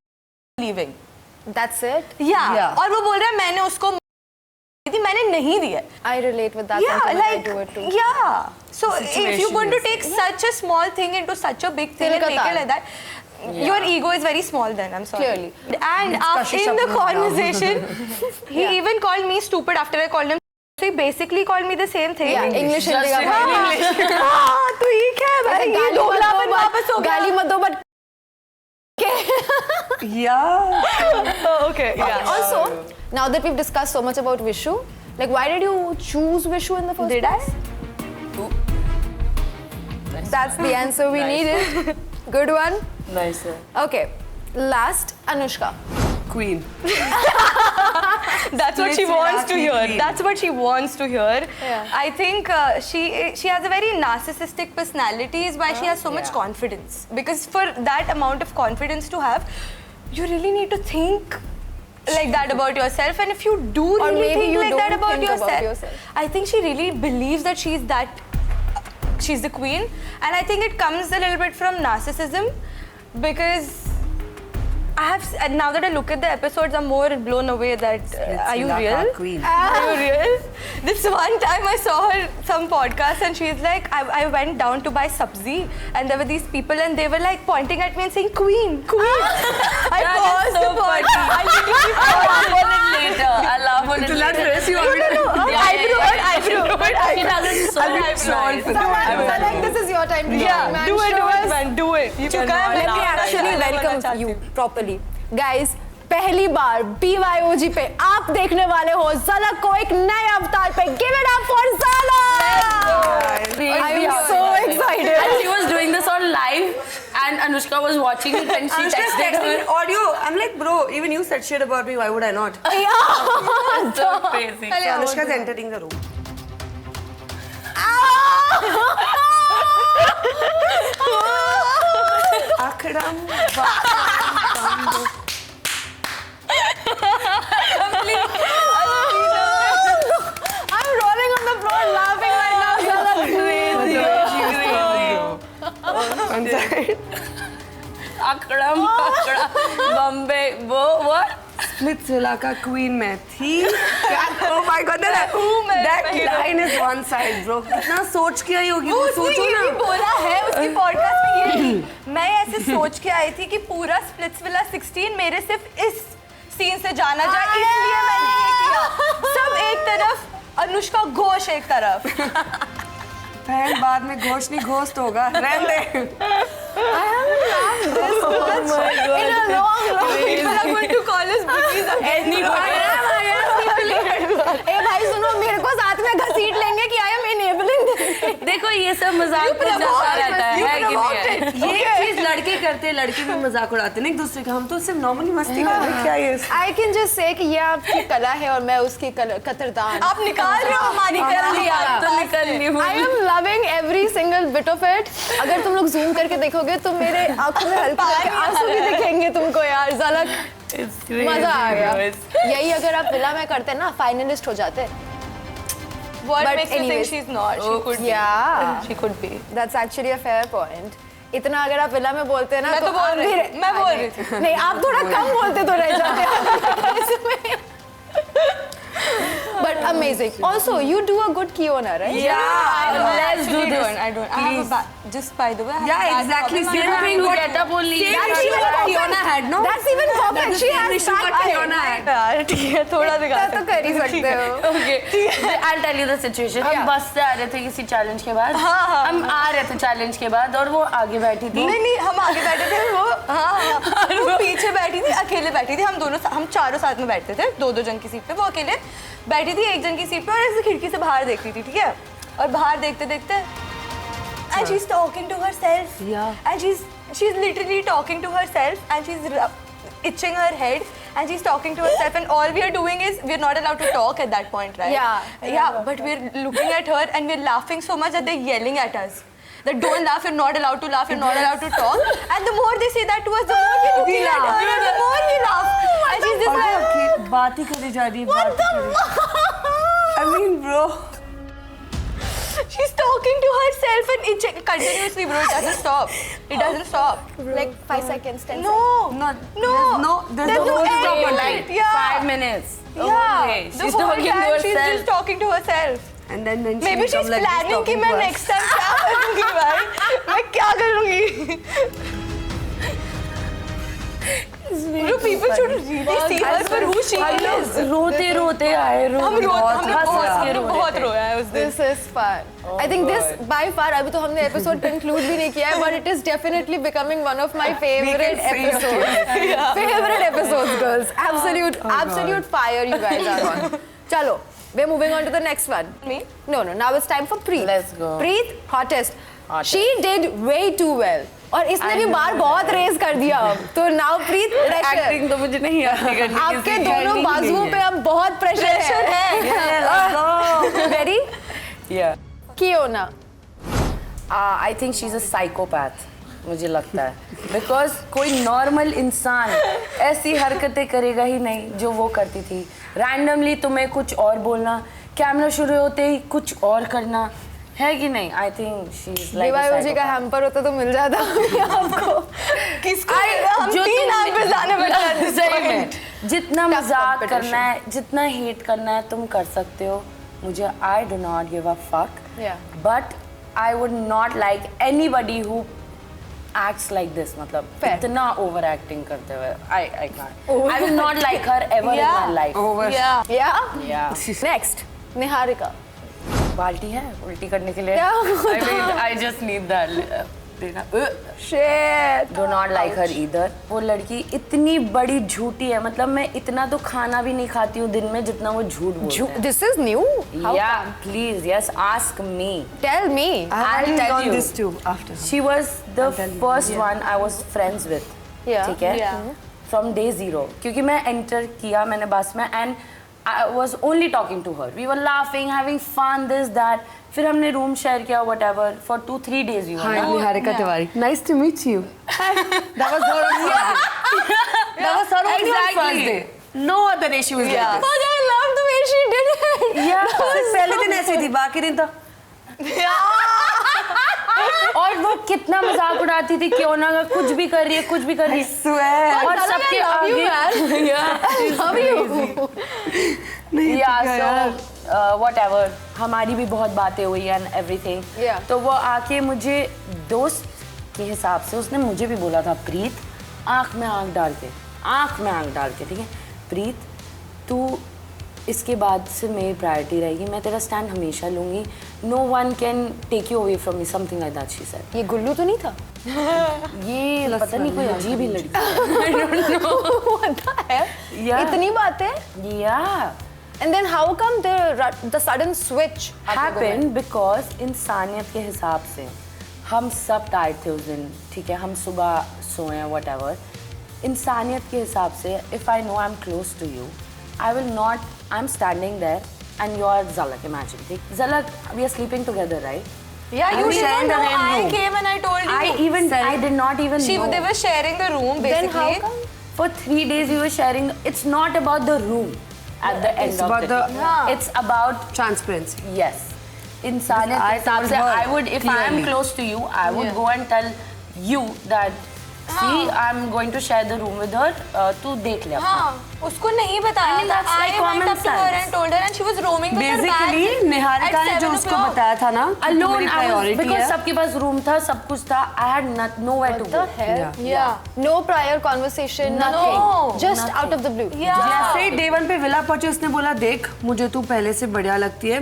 leaving. That's it? Yeah. और वो बोल रहा है मैंने उसको थी, मैंने नहीं दी है. I relate with that Yeah, sentiment. like I do it too. yeah. So if you're going to take such a small thing into such a big thing and make it like that, your ego is very small. Then I'm sorry. Clearly. And in the conversation, he even called me stupid after I called him. So he basically called me the same thing. Yeah, English Hindi का हाँ, हाँ, तो ये क्या है भाई? ये ढोलापन वापस हो गया. गाली मत दो but Yeah. Okay. Yeah. also now that we've discussed so much about Vishu, like why did you choose Vishu in the first Did I? place? That's the answer we needed. Good one. Nice. Okay, last Anushka. Queen. That's what she Listen, wants to actually, hear. queen. That's what she wants to hear. Yeah. I think she has a very narcissistic personality, is why she has so much confidence. Because for that amount of confidence to have, you really need to think like that about yourself. And if you do Or really maybe think you like that don't about think about yourself, yourself. I think she really believes that she's the queen. And I think it comes a little bit from narcissism, because now that I look at the episodes, I'm more blown away that are you real? Queen. Are you real? This one time I saw her some podcast and she's like, I went down to buy sabzi and there were these people and they were like pointing at me and saying, Queen, Queen. I paused the podcast. I literally paused it. Later. I'll laugh on it later. Like this is your time to shine, man. Do Show us. it, man. Do it. You Let me actually welcome you properly. Guys, पहली बार BYOG पे आप देखने वाले हो ज़लक को एक नए अवतार पे. Give it up for Zalak! I am so excited. And she was doing this on live, and Anushka was watching it, and she Anushka's texted texting her. audio. I'm like, bro, even you said shit about me. Why would I not? So crazy. So Anushka's entering the room. Akram. I'm rolling on the floor laughing right now. Zalak. Akram, Bombay, what? Splitsvilla का queen मैं थी. Oh my god, that line is one side, bro. कितना सोच के आई होगी वो, सोचो उसने ये भी ना. बोला है उसकी पॉडकास्ट में ये थी. मैं ऐसे सोच के आई थी कि पूरा स्प्लिट्सविला 16 मेरे सिर्फ इस सीन से जाना जाए, इसलिए मैंने ये किया. सब एक तरफ, अनुष्का घोष एक तरफ. बहन बाद में घोष नहीं घोस्ट होगा. रहने दे. In a long People are going to call us bookies again. ए भाई सुनो, मेरे को साथ में घसीट लेंगे कि I am enabling. देखो ये सब मजाक में चलता रहता है कि नहीं? ये चीज लड़के करते हैं, लड़के भी मजाक उड़ाते हैं एक दूसरे का. हम तो सिर्फ नॉर्मली मस्ती कर रहे हैं. क्या ये? I can just say कि ये आपकी कला है और मैं उसकी कतरदान. आप निकाल रहे हो हमारी कला. तो निकल ली I am loving every single bit of it. अगर तुम लोग zoom करके देखोगे तो मेरे आंखों में हल्के हल्के आंसू भी दिखेंगे तुमको यार. ज़लक, मजा आ गया. यही अगर आप विला में करते ना, फाइनलिस्ट हो जाते. What But makes you think anyways. she's not? She could be. Yeah, She could be. that's actually a fair point. इतना अगर आप विला में बोलते ना मैं तो बोल आप रही भी थी. मैं बोल रही थी. नहीं, आप थोड़ा कम बोलते तो रह जाते. But amazing. Also, you do a good Kiona, right? Let's do this. I don't. I have a just by the way. I have Yeah, a bad exactly. problem. Same thing. You What get up only. That's even perfect. Fiona had, no? That's even perfect. She has issue back what pain. Fiona had. यार ठीक है, थोड़ा दिखा तो कर ही सकते हो. Okay, I'll tell you the situation. हम बस से आ रहे थे किसी चैलेंज के बाद. हम आ रहे थे चैलेंज के बाद और वो आगे बैठी थी. नहीं नहीं, हम आगे बैठे थे, वो पीछे बैठी थी, अकेले बैठी थी. हम चारों साथ में बैठते थे, दो जन की सीट पे. वो अकेले बैठी थी एक जन की सीट पे और ऐसे खिड़की से बाहर देख रही थी. ठीक है, और बाहर देखते देखते and she's talking to herself. Yeah. And she's literally talking to herself and she's itching her head and she's talking to herself and all we are doing is we're not allowed to talk at that point, right? Yeah, but we're looking at her and we're laughing so much that they're yelling at us. That don't laugh, you're not allowed to laugh, you're not allowed to talk. And the more they say that to us, the more we're looking at her and the more we laugh. And she's just like, बात ही करी जा रही है. I mean, bro. she's talking talking to herself and it continuously, bro. It doesn't stop. It doesn't stop. Like 5 seconds, 10 No, seconds. There's There's no no end stop to on it. it. Yeah. 5 minutes. The Yeah. whole way. The She's whole talking to time she's herself. just talking to herself. And then when Maybe she's planning कि मैं next time क्या करूँगी भाई? मैं क्या करूँगी? Bro, people should really see her for who she is. रोते रोते आए हम रो बहुत रोया है उस दिन. This is fun. I think this by far अभी तो हमने episode conclude भी नहीं किया है, but it is definitely becoming one of my favorite episodes. Favorite episodes, girls. Absolute fire you guys are on. चलो, we're moving on to the next one. Me? No, now it's time for Preet. Let's go. Preet, hottest. She did way too well. और इसने भी बार बहुत race कर दिया अब. तो now Preet, pressure. Acting तो मुझे नहीं आती करनी. आपके दोनों बाजुओं पे अब बहुत प्रेशर है. Ready? Yeah. Kiona. I think she's a psychopath. मुझे लगता है बिकॉज कोई नॉर्मल इंसान ऐसी हरकतें करेगा ही नहीं जो वो करती थी. रैंडमली तुम्हें कुछ और बोलना, कैमरा शुरू होते ही कुछ और करना, है कि नहीं. I think she is like जी का हैम्पर होता तो मिल जाता आपको. किसको हम तीन आग पे जाने बैठे. सही में जितना मजाक करना है, जितना हेट करना है तुम कर सकते हो. मुझे I do not give a fuck, but I would not like anybody who acts like this. मतलब इतना ओवर एक्टिंग करते हुए I can't. I will not like her ever in my life. Yeah. Next, Niharika. बाल्टी है उल्टी करने के लिए. I just need that. Shit. Do not like her either. वो लड़की इतनी बड़ी झूठी है. मतलब मैं इतना तो खाना भी नहीं खाती हूँ दिन में जितना वो झूठ बोलते हैं. This is new. Yeah, please. Yes, ask me. Tell me. I'll tell you. this too after. She was the first one I was friends with. Yeah. ठीक है? From day zero. क्योंकि मैं enter किया मैंने बस में and I was only talking to her. We were laughing, having fun, this, that. फिर हमने room share किया, whatever. For 2-3 days we were. Hi, Niharika Tiwari. Nice to meet you. That was her on That was her only on first day. No other day she was like this. But I love the way she did it. Yeah. पहले दिन ऐसी थी, बाकी दिन तो. और वो कितना मजाक उड़ाती थी क्यों ना कुछ भी कर रही है, कुछ भी कर रही है. Swear. और सबके आगे. I love you. Yeah, so whatever. हमारी भी बहुत बातें हुई and everything. Yeah. तो वो आके मुझे दोस्त के हिसाब से उसने मुझे भी बोला था प्रीत आँख में आँख डाल के ठीक है. प्रीत तू इसके बाद से मेरी प्रायोरिटी रहेगी, मैं तेरा स्टैंड हमेशा लूंगी. No one can take you away from me, something like that she said. ये गुल्लू तो नहीं था. ये पता नहीं कोई अजीब ही लड़की है. I don't know. Yeah. इतनी बातें. Yeah. And then how come the sudden switch happened because इंसानियत के हिसाब से हम सब टायर्ड थे उस दिन. ठीक है, हम सुबह सोए whatever. इंसानियत के हिसाब से if I know I'm close to you, I will not. I'm standing there and you are Zalak. Imagine, ठीक? Zalak, we are sleeping together, right? Yeah, you we didn't know. sharing the I room. came and I told you. I did not even know. They were sharing the room Then basically. how come? For 3 days we were sharing. It's not about the room at the end of about the the- day. It's about Transparency. yes. इंसानियत के हिसाब से I would, if I am close to you, I would go and tell you that see, I'm going to share the room with her. तू देख ले अपना. हाँ, उसको नहीं बताया था. that's like I common went up to her sense. and told her and she was roaming with her bag. Basically, Niharika ने at जो 7 उसको o'clock. बताया था ना, Alone, तुम्हारी I was, priority because है. सबके पास रूम था, सब कुछ था. I had nowhere to go. Yeah. No prior conversation. Nothing. Nothing. Just Nothing. out of the blue. Yeah. जैसे डे वन पे विला पहुंचे उसने बोला देख मुझे तू पहले से बढ़िया लगती है.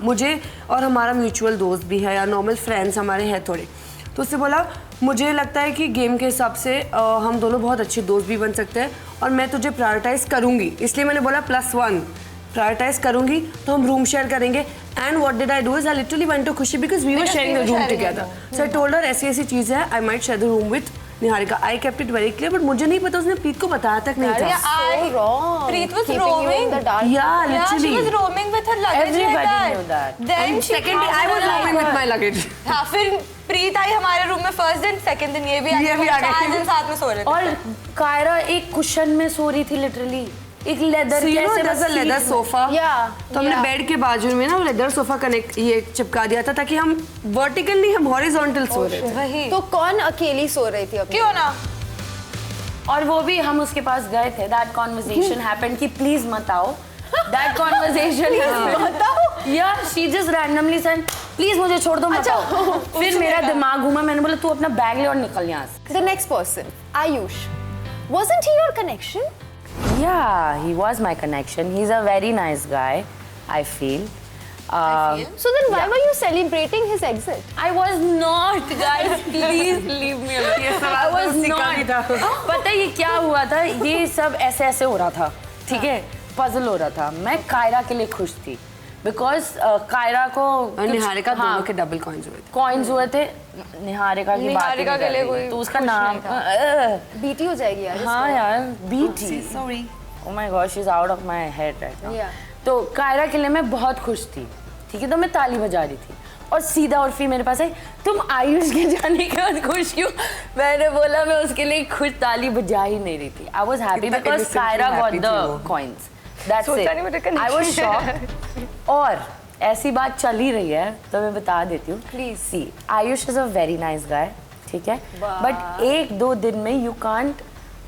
मुझे और हमारा म्यूचुअल दोस्त भी है या नॉर्मल फ्रेंड्स हमारे हैं थोड़े. तो उसने बोला मुझे लगता है कि गेम के हिसाब से हम दोनों बहुत अच्छे दोस्त भी बन सकते हैं और मैं तुझे प्रायोरिटाइज करूंगी. इसलिए मैंने बोला +1 प्रायोरिटाइज करूंगी तो हम रूम शेयर करेंगे. And what did I do is I literally went to Khushi because we were sharing the room together. So I told her ऐसी चीज़ है I might share the room with Niharika. I kept it very clear but मुझे नहीं पता उसने प्रीत को बताया तक नहीं था. So wrong. Preet was Keeping you in roaming. the dark. Yeah, Yeah, she literally. was roaming with her luggage Everybody like knew that. Then And she secondly, I was roaming with my luggage. हाँ, फिर प्रीत आई हमारे room में first दिन, second दिन ये भी आ गई. 4 दिन साथ में सो रहे थे. और कायरा एक कुशन में सो रही थी लिटरली. एक leather So, you know, there's a leather sofa. Yeah, तो हमने yeah. बेड के बाजू में ना वो लेदर सोफा कनेक्ट ये चिपका दिया था ताकि हम वर्टिकली हम हॉरिजॉन्टल सो रहे थे। वही तो कौन अकेली सो रही थी अपने? क्यों ना और वो भी हम उसके पास गए थे दैट कॉन्वर्सेशन हैपेंड कि प्लीज मत आओ दैट कॉन्वर्सेशन या she just randomly said please मुझे छोड़ दो मत आओ फिर मेरा दिमाग घूमा मैंने बोला तू अपना बैग ले और निकल यहाँ से The next person, Ayush. Wasn't he your connection? yeah he was my connection he's a very nice guy I feel So then why were you celebrating his exit? I was not guys please leave me alone I was not पता है ये क्या हुआ था ये सब ऐसे ऐसे हो रहा था ठीक है पजल हो रहा था मैं कायरा के लिए खुश थी बिकॉज कायरा को और निहारिका दोनों के डबल कॉइन्स हुए थे। कॉइन्स हुए थे निहारिका की बात निहारिका के लिए कोई तो उसका खुश नाम BT हो जाएगी यार हाँ यार BT Sorry. oh my gosh she's out of my head right now Yeah. तो कायरा के लिए मैं बहुत खुश थी ठीक है तो मैं ताली बजा रही थी और सीधा उर्फी मेरे पास आई तुम आयुष के जाने के बाद खुश क्यों मैंने बोला मैं उसके लिए खुश ताली बजा ही नहीं रही थी आई वॉज हैप्पी कितना because innocently Kyra got happy थी वो। द कॉइन्स दैट्स सोचा नहीं मेरे इट आई वाज शॉक्ड और ऐसी बात चल ही रही है तो मैं बता देती हूँ please see Ayush is a very nice guy ठीक है बट एक दो दिन में you can't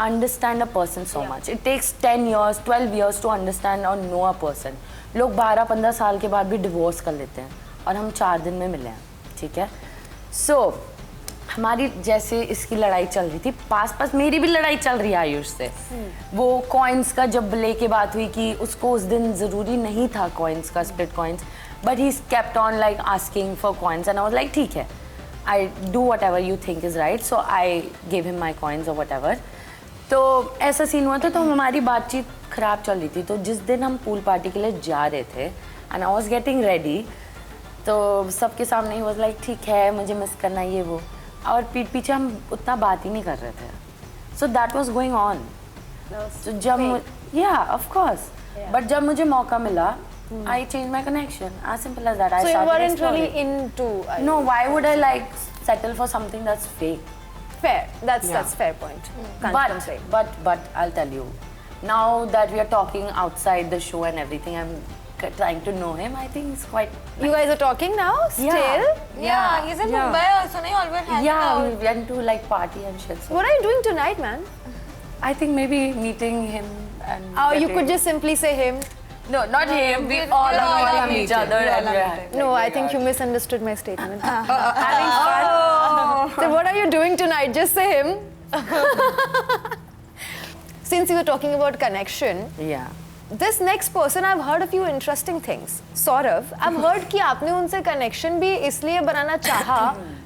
understand a person so much. It takes 10 years, 12 years to understand or know a person. लोग 12-15 साल के बाद भी डिवोर्स कर लेते हैं और हम 4 दिन में मिले हैं ठीक है So, हमारी जैसे इसकी लड़ाई चल रही थी पास मेरी भी लड़ाई चल रही है आयुष से वो कॉइन्स का जब लेके बात हुई कि उसको उस दिन ज़रूरी नहीं था कॉइन्स का split coins but he kept on like asking for coins and I was like ठीक है I do what ever you think is right so I give him my coins और वट एवर तो ऐसा scene हुआ था तो हमारी बातचीत खराब चल रही थी तो जिस दिन हम पूल पार्टी के लिए जा रहे थे and I was getting ready तो सबके सामने ही वॉज लाइक ठीक है मुझे मिस करना ये वो और पीठ पीछे हम उतना बात ही नहीं कर रहे थे so that was going on तो जब या ऑफ कोर्स बट जब मुझे मौका मिला I change my connection as simple as that. I So you started weren't really exploring. into Ayush. No, why would I like settle for something that's fake? Fair. That's fair point. Can't complain. But I'll tell you, now that we are talking outside the show and everything, I'm trying to know him. I think he's quite. You guys are talking now still? Yeah, he's in Mumbai also. No, always hanging Yeah, out. we went to like party and shit. So What are you doing tonight, man? I think maybe meeting him and. Oh, you getting- could just simply say him. No, not him. We all are each other and we're No, I think you misunderstood my statement. Having fun. So what are you doing tonight? Just say him. Since you were talking about connection, Yeah. this next person, I've heard a few interesting things. Saurav, I've heard कि आपने उनसे connection भी इसलिए बनाना चाहा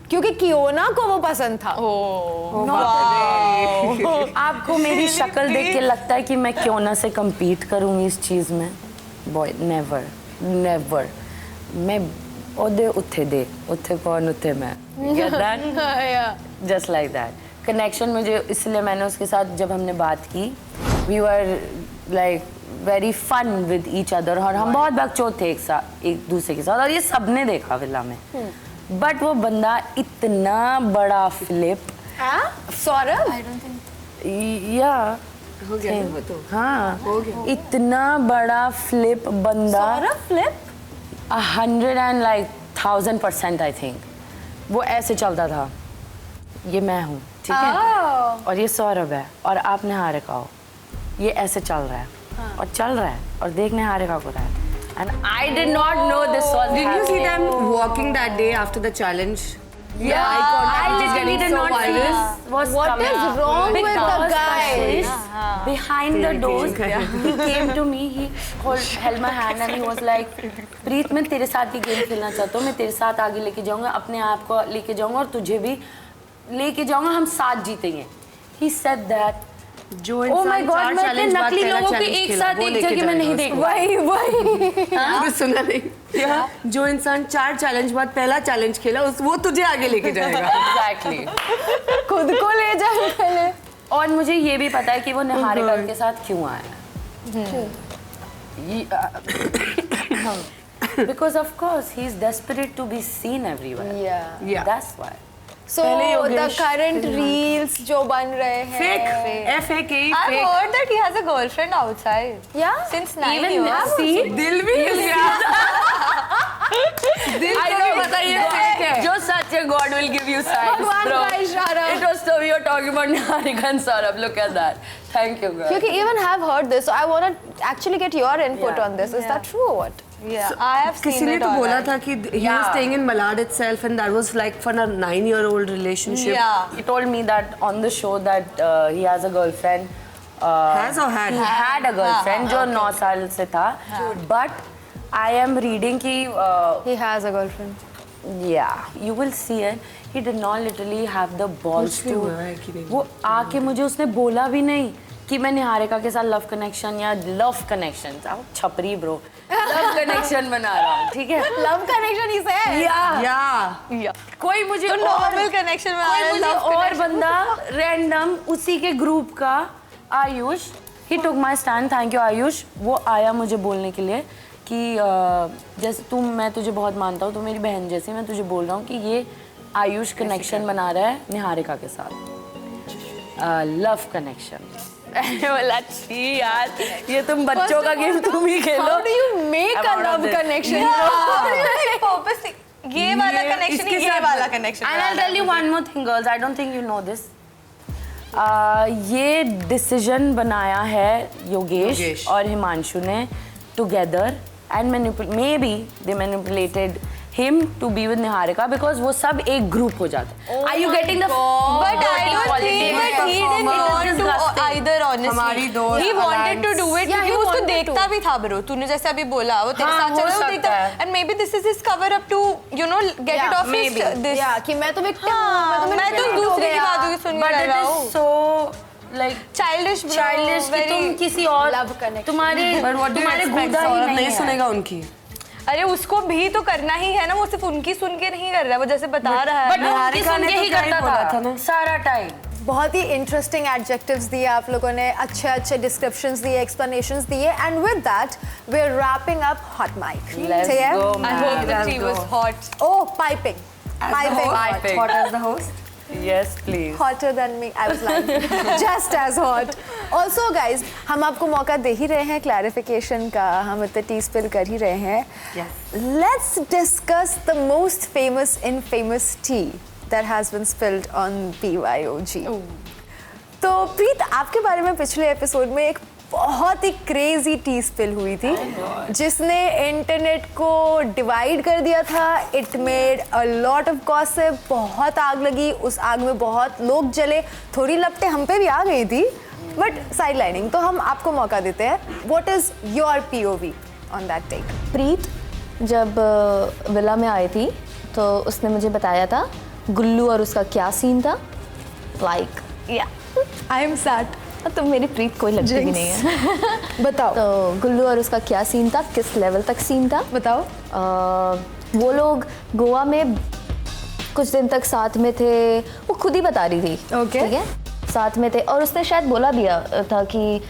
क्योंकि कियोना को वो पसंद था. आपको मेरी शक्ल देख के लगता है कि मैं क्यों ना से compete करूँगी इस चीज़ में? Boy, never. मैं ओदे उठे दे, उठे कौन उठे मैं. Get that? Yeah. Just like that. Connection मुझे इसलिए मैंने उसके साथ जब हमने बात की, we were like very fun with each other और हम बहुत बकचोद थे एक दूसरे के साथ और ये सबने देखा विला में. But वो बंदा इतना बड़ा flip. हाँ? Saurav? Yeah. हो गया वो तो हाँ इतना बड़ा फ्लिप बंदा Saurav flip? 100% I think वो ऐसे चलता था ये मैं हूँ ठीक है और ये सौरभ है और आप निहारिका हो ये ऐसे चल रहा है और चल रहा है और देख निहारिका को रहा है and I did not know this was Did you see happening. them walking that day after the challenge? Yeah, eye contact I was literally getting did so not see viral. this was What coming is up. wrong with the Because guy? Kashish, behind the doors, he came to me, he held my hand and he was like, प्रीत मैं तेरे साथ ही game खेलना चाहता हूँ मैं तेरे साथ आगे लेके जाऊँगा अपने आप को लेके जाऊँगा और तुझे भी लेके जाऊँगा हम साथ जीतेंगे. He said that. जो Oh my इंसान God, 4 मैं इतने challenge बाद नकली पहला लोगों के challenge एक खेला, साथ वो एक लेके जगह में नहीं जाएगा देख उसको। आपने सुना नहीं जो इंसान 4 चैलेंज बाद पहला चैलेंज खेला वो तुझे आगे लेके जाएगा. Exactly. खुद को ले जाए पहले. और मुझे ये भी पता है कि वो निहारिका के साथ क्यों आया. Because of course he is desperate to be seen everywhere. Yeah. Yeah. That's why. So पहले the योगेश, current reels जो बन रहे हैं Fake. F-A-K-E, I've fake. heard that he has a girlfriend outside. Yeah? Since 9 Even years. see, दिल भी हिल गया। दिल I को know, भी पता ये fake है। जो सच है, God will give you signs, भगवान bro. का इशारा। It was so we were talking about Niharika and Saurabh. Look at that. Thank you, girl. क्योंकि even have heard this, so I want to actually get your input Yeah. on this. Is that true or what? Yeah, I have seen किसी ने it तो बोला alright. था कि he was staying in Malad itself and that was like for a 9-year-old relationship. Yeah. He told me that on the show that he has a girlfriend. Has or had? He had a girlfriend जो 9 साल से था. But I am reading कि He has a girlfriend. yeah, you will see it. He did not literally have the balls कुछ नहीं to. हुआ है कि नहीं। वो आके मुझे उसने बोला भी नहीं कि मैं निहारिका के साथ लव कनेक्शन या लव कनेक्शन छपरी ब्रो लव कनेक्शन बना रहा हूँ, ठीक है? Love connection ही से Yeah. कोई मुझे तो और normal connection में आ कोई रहा है, मुझे love और connection। बंदा रैंडम उसी के ग्रुप का आयुष ही took my stand, thank you Ayush. वो आया मुझे बोलने के लिए कि जैसे मैं तुझे बहुत मानता हूँ, तू मेरी बहन जैसी, मैं तुझे बोल रहा हूँ कि ये आयुष कनेक्शन बना रहा है निहारिका के साथ, लव कनेक्शन। बोला छी यार, ये तुम बच्चों का गेम तुम ही खेलो। How do you make a love connection? Purposely, ये वाला connection ही ये वाला connection। And I'll tell you one more thing, girls. I don't think you know this. ये डिसीजन बनाया है योगेश और हिमांशु ने together and maybe they manipulated him to be with Niharika because वो सब एक ग्रुप हो जाता है। Are you getting the? But I don't think that he didn't want to either, honestly. हमारी दोस्त He wanted to do it Yeah, क्योंकि he वो उसको wanted देखता भी था bro। तूने जैसे अभी बोला वो तेरे हाँ, साथ हो चला वो सकता देखता है। and maybe this is his cover up to you know get Yeah, it off his maybe. this। Yeah, कि मैं तो victim हूँ, हाँ, मैं मैं तो victim हो दूसरे की गया। बातों की सुन But रहा it हूँ। is so like Childish bro, childish कि तुम very। किसी और Love connection. तुम्हारे But what do you तुम्हारे expect? गुदा ही सौरभ नहीं नहीं है। सुनेगा उनकी। अरे उसको भी तो करना ही है ना, वो सिर्फ उनकी सुन के नहीं कर रहा है, वो जैसे बता रहा है। But वो उनकी निहारिका सुन ने के तो ही क्या ही करता बोला था था ना। सारा टाइम। बहुत ही इंटरेस्टिंग एडजेक्टिव्स दिए आप लोगों ने, अच्छे अच्छे डिस्क्रिप्शंस दिए, एक्सप्लेनेशंस दिए, and with that we are wrapping up hot mic. Let's go, I hope the tea was hot. Oh piping Piping. Hot as the host. Yes, please. hotter than me. I was lying. Just as hot. Also guys, हम आपको मौका दे ही रहे हैं clarification का, हम इतने T spill कर ही रहे हैं। Let's discuss the most famous infamous tea that has been spilled on BYOG. तो प्रीत, आपके बारे में पिछले एपिसोड में एक बहुत ही क्रेजी टी स्पिल हुई थी जिसने इंटरनेट को डिवाइड कर दिया था। It made a lot of gossip, बहुत आग लगी, उस आग में बहुत लोग जले, थोड़ी लपटें हम पे भी आ गई थी, बट साइड लाइनिंग। तो हम आपको मौका देते हैं, what is your POV on that take? Preet जब विला में आई थी तो उसने मुझे बताया था गुल्लू और उसका क्या सीन था। लाइक या आई एम सैड। तो मेरी प्रीत कोई लगती भी नहीं है। बताओ। तो गुल्लू और उसका क्या सीन था, किस लेवल तक सीन था बताओ। वो लोग गोवा में कुछ दिन तक साथ में थे, वो खुद ही बता रही थी। Okay. ठीक है, साथ में थे और उसने शायद बोला भी था कि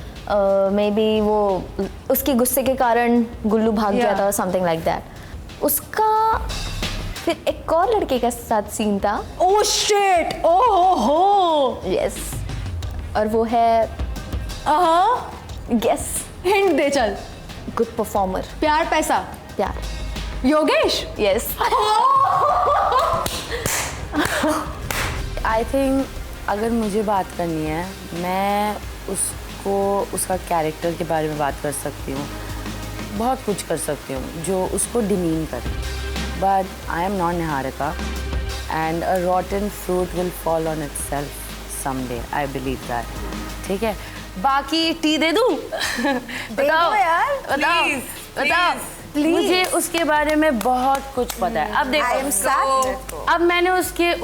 मे बी वो उसकी गुस्से के कारण गुल्लू भाग गया था, समथिंग लाइक दैट। उसका फिर एक और लड़के के साथ सीन था। ओह शिट, ओह हो, यस, और वो है गेस, हिंट दे चल। गुड परफॉर्मर, प्यार पैसा, प्यार, योगेश। यस। आई थिंक अगर मुझे बात करनी है, मैं उसको उसका कैरेक्टर के बारे में बात कर सकती हूँ, बहुत कुछ कर सकती हूँ जो उसको डिमीन करे, but I am not Niharika and a रॉटन fruit will fall on itself someday, I believe that. ठीक है, बाकी टी दे दूँ? बताओ यार, बताओ बताओ प्लीज। मुझे उसके बारे में बहुत कुछ पता है। अब देखो, अब मैंने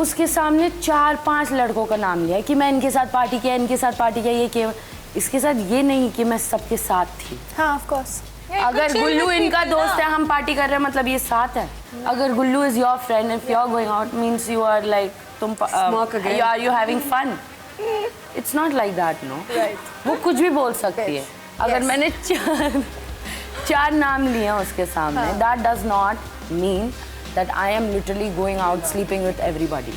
उसके सामने 4-5 लड़कों का नाम लिया कि मैं इनके साथ पार्टी किया, इनके साथ पार्टी किया, ये किया। इसके साथ ये नहीं कि मैं सबके साथ थी। हाँ ऑफ कोर्स। अगर गुल्लू इनका दोस्त है, हम पार्टी कर रहे हैं, मतलब ये साथ है। अगर Gullu is your friend, if you are going out means you are like तुम you having fun. It's not like that, no. वो कुछ भी बोल सकती है। अगर मैंने 4 नाम लिए हैं उसके सामने, that does not mean that I am literally going out sleeping with everybody.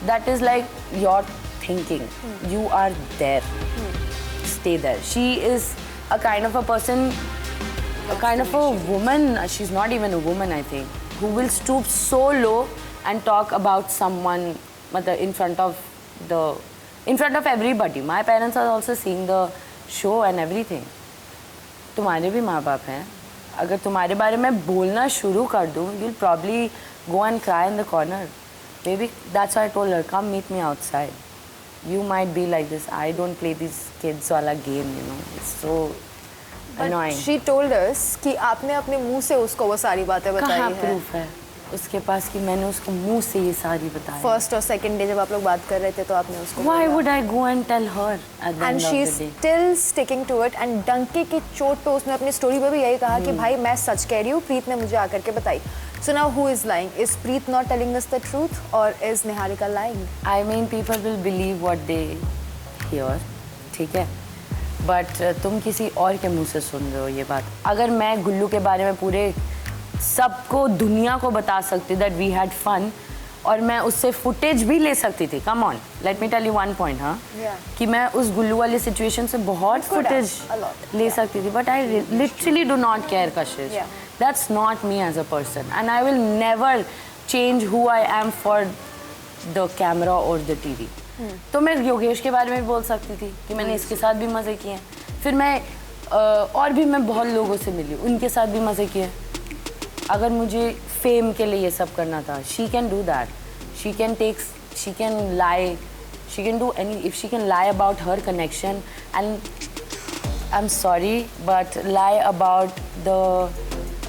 that is like your thinking. You are there. Stay there. She is a kind of a person, a kind of a woman. She's not even a woman, I think, who will stoop so low and talk about someone in front of everybody. My parents are also seeing the show and everything. तुम्हारे भी माँ बाप हैं. अगर तुम्हारे बारे में बोलना शुरू कर दूँ, you'll probably go and cry in the corner. Maybe that's why I told her, come meet me outside. You might be like this. I don't play these kids wala game, you know. It's so annoying. She told us कि आपने अपने मुंह से उसको वो सारी बातें बताई कहाँ है. proof है उसके पास कि मैंने उसको मुंह से ये सारी बताई? फर्स्ट और सेकंड डे जब आप लोग बात कर रहे थे तो आपने उसको Why would I go and tell her at the end end she of is the day? Still sticking to it and डंके की चोट पे उसने अपनी स्टोरी पे भी यही कहा कि भाई मैं सच कह रही हूँ, प्रीत ने मुझे आकर के बताई. So now who is lying? Is Preet not telling us the truth और is Niharika lying? I mean, people will believe what they hear, ठीक है? But तुम किसी और के मुंह से सुन रहे हो ये बात. अगर मैं गुल्लू के बारे में पूरे सबको दुनिया को बता सकती दैट वी हैड फन और मैं उससे फुटेज भी ले सकती थी. Come on, let me tell you one point. हाँ, कि मैं उस गुल्लू वाली सिचुएशन से बहुत फुटेज ले सकती थी. But I literally do not care Kashish. That's not me as a person and I will never change who I am for the camera और द टीवी. तो मैं योगेश के बारे में भी बोल सकती थी कि मैंने इसके साथ भी मज़े किए. फिर मैं और भी मैं बहुत लोगों से मिली, उनके साथ भी मज़े किए. अगर मुझे फेम के लिए ये सब करना था, she can do that. She can lie, she can do any. If she can lie about her connection and I am sorry but lie about the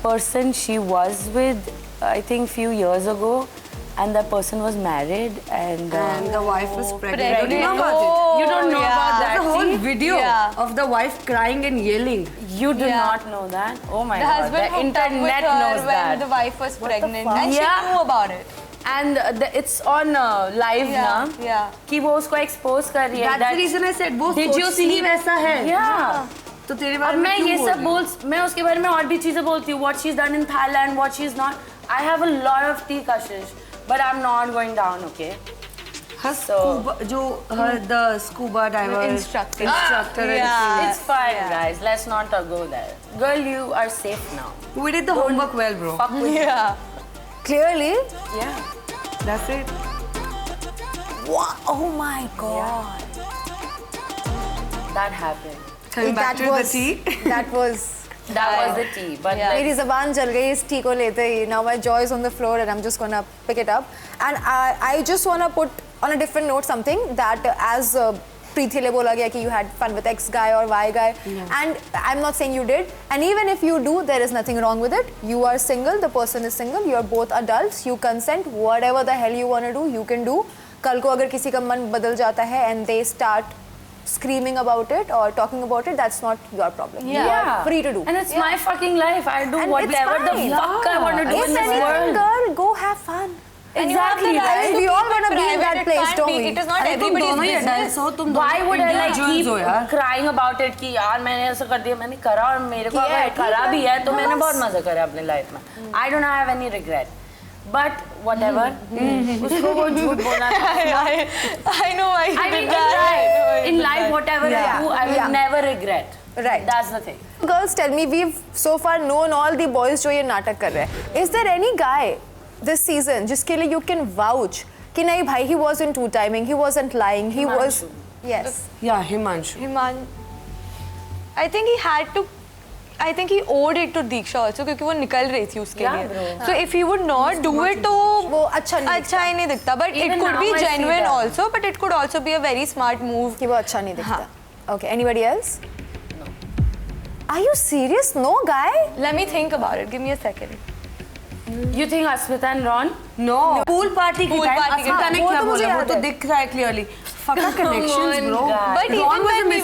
person she was with, I think few years ago, and that person was married and the wife was pregnant. Don't you know about it? You don't know about that? There's a whole See? video of the wife crying and yelling. You do not know that? Oh my The God, husband the hooked up with internet her knows when that. the wife was pregnant and Yeah. she knew about it. And it's on live ना Yeah. कि वो उसको expose कर रही है. That's the reason I said वो Did you सोचती ही see? वैसा है. Yeah. तो तेरे अब बारे में मैं क्यों ये बोल सब रही हूँ? मैं उसके बारे में और भी चीजें बोलती हूँ. What she's done in Thailand, what she's not. I have a lot of tea, Kashish, but I'm not going down, okay? Her scuba, the scuba diver Instructor. and Yeah. It's fine, guys. Let's not go there. Girl, you are safe now. we did the homework well, bro. Fuck with Yeah. Clearly. Yeah. That's it. Wow. Oh my God. That happened. Coming back to the tea. That was. That was the tea. But Yeah. मेरी ज़बान जल गई इस T को लेते ही. Now my jaw is on the floor and I'm just gonna pick it up. And I just wanna put on a different note something that as Preeti ले बोला गया कि you had fun with X guy or Y guy. And I'm not saying you did. And even if you do, there is nothing wrong with it. You are single, the person is single, you are both adults, you consent, whatever the hell you wanna do, you can do. कल को अगर किसी का मन बदल जाता है and they start screaming about it or talking about it, that's not your problem. You are free to do. And it's my fucking life. I do And whatever it's the fine. fuck I want to do If in this anything, world. girl, go have fun. And you have the Exactly, right right? to We all keep it wanna be in private. that It place, can't don't be. we? It is not अरे तुम everybody's दोनों ही business. adults हो, तुम Why दोनों would I like individuals keep हो यार. crying about it कि यार मैंने ऐसा कर दिया, मैंने करा और मेरे को अगर करा भी है तो मैंने बहुत मजा करा अपने लाइफ में. I don't have any regret. But whatever, उसको वो झूठ बोलना था. I know why you I mean, did that. in life, whatever I do, I will Yeah. never regret. Right. That's the thing. Girls, tell me, we've so far known all the boys जो ये नाटक कर रहे हैं. Is there any guy this season जिसके लिए you can vouch कि नहीं भाई, he wasn't two timing, he wasn't lying, he was. Yes. Yeah, Himanshu. I think he had to. I think he owed it to Deeksha also क्योंकि वो निकल रही थी उसके Yeah, लिए. bro. So if he would not do it तो वो अच्छा नहीं अच्छा ही नहीं दिखता. But Even it could now be I see genuine that. also. But it could also be a very smart move. कि वो अच्छा नहीं दिखता. Okay. Anybody else? No. Are you serious? No guy? Let me think about it. Give me a second. You think Asmita and Ron? No. Pool party के Pool time party के अस्मिता time. ने वो क्या तो मुझे बोला वो याद तो है. दिख रहा है clearly. Fuck our connections, bro. God. But Ron even was when a we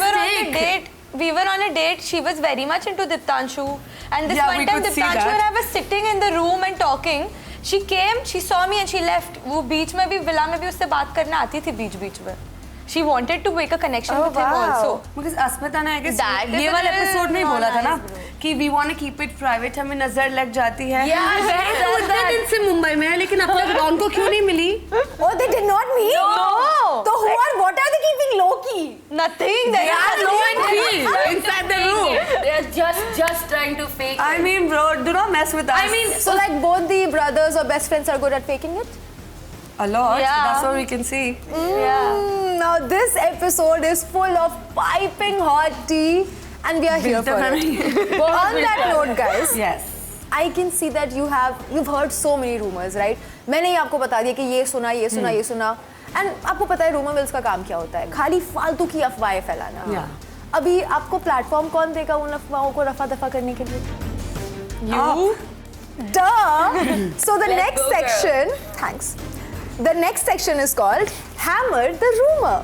were on a mistake. date, she was very much into Diptanshu. And this Yeah, one we time could see Diptanshu that. and I was sitting in the room and talking. She came, she saw me and she left. वो बीच में भी villa में भी उससे बात करने आती थी बीच बीच में. She wanted to make a connection with him also. Because अस्मिता ने I guess That is ये a वाले little एपिसोड में ही बोला था ना nice, bro. कि we want to keep it private, हमें नजर लग जाती है। Yeah, उतने दिन से मुंबई में है लेकिन अब तक रॉन को क्यों नहीं मिली? Oh, they did not meet? No. So who are, what are they keeping low key? Nothing. They Yeah, no one feel inside the room. They are just trying to fake I it. mean, bro, do not mess with us. I mean, So like both the brothers or best friends are good at faking it? a lot. Yeah. That's what we can see. Now this episode is full of piping hot tea and we are here for it. On that note guys, Yes. I can see that you've heard so many rumors, right? मैंने ही आपको बता दिया कि ये सुना, ये सुना, ये सुना. And आपको पता है रूमर मिल्स का काम क्या होता है? खाली फालतू की अफवाहें फैलाना. Yeah. अभी आपको प्लेटफॉर्म कौन देगा उन अफवाहों को रफा दफा करने के लिए? You? Duh! So the next section, thanks. The next section is called Hammer the Rumor.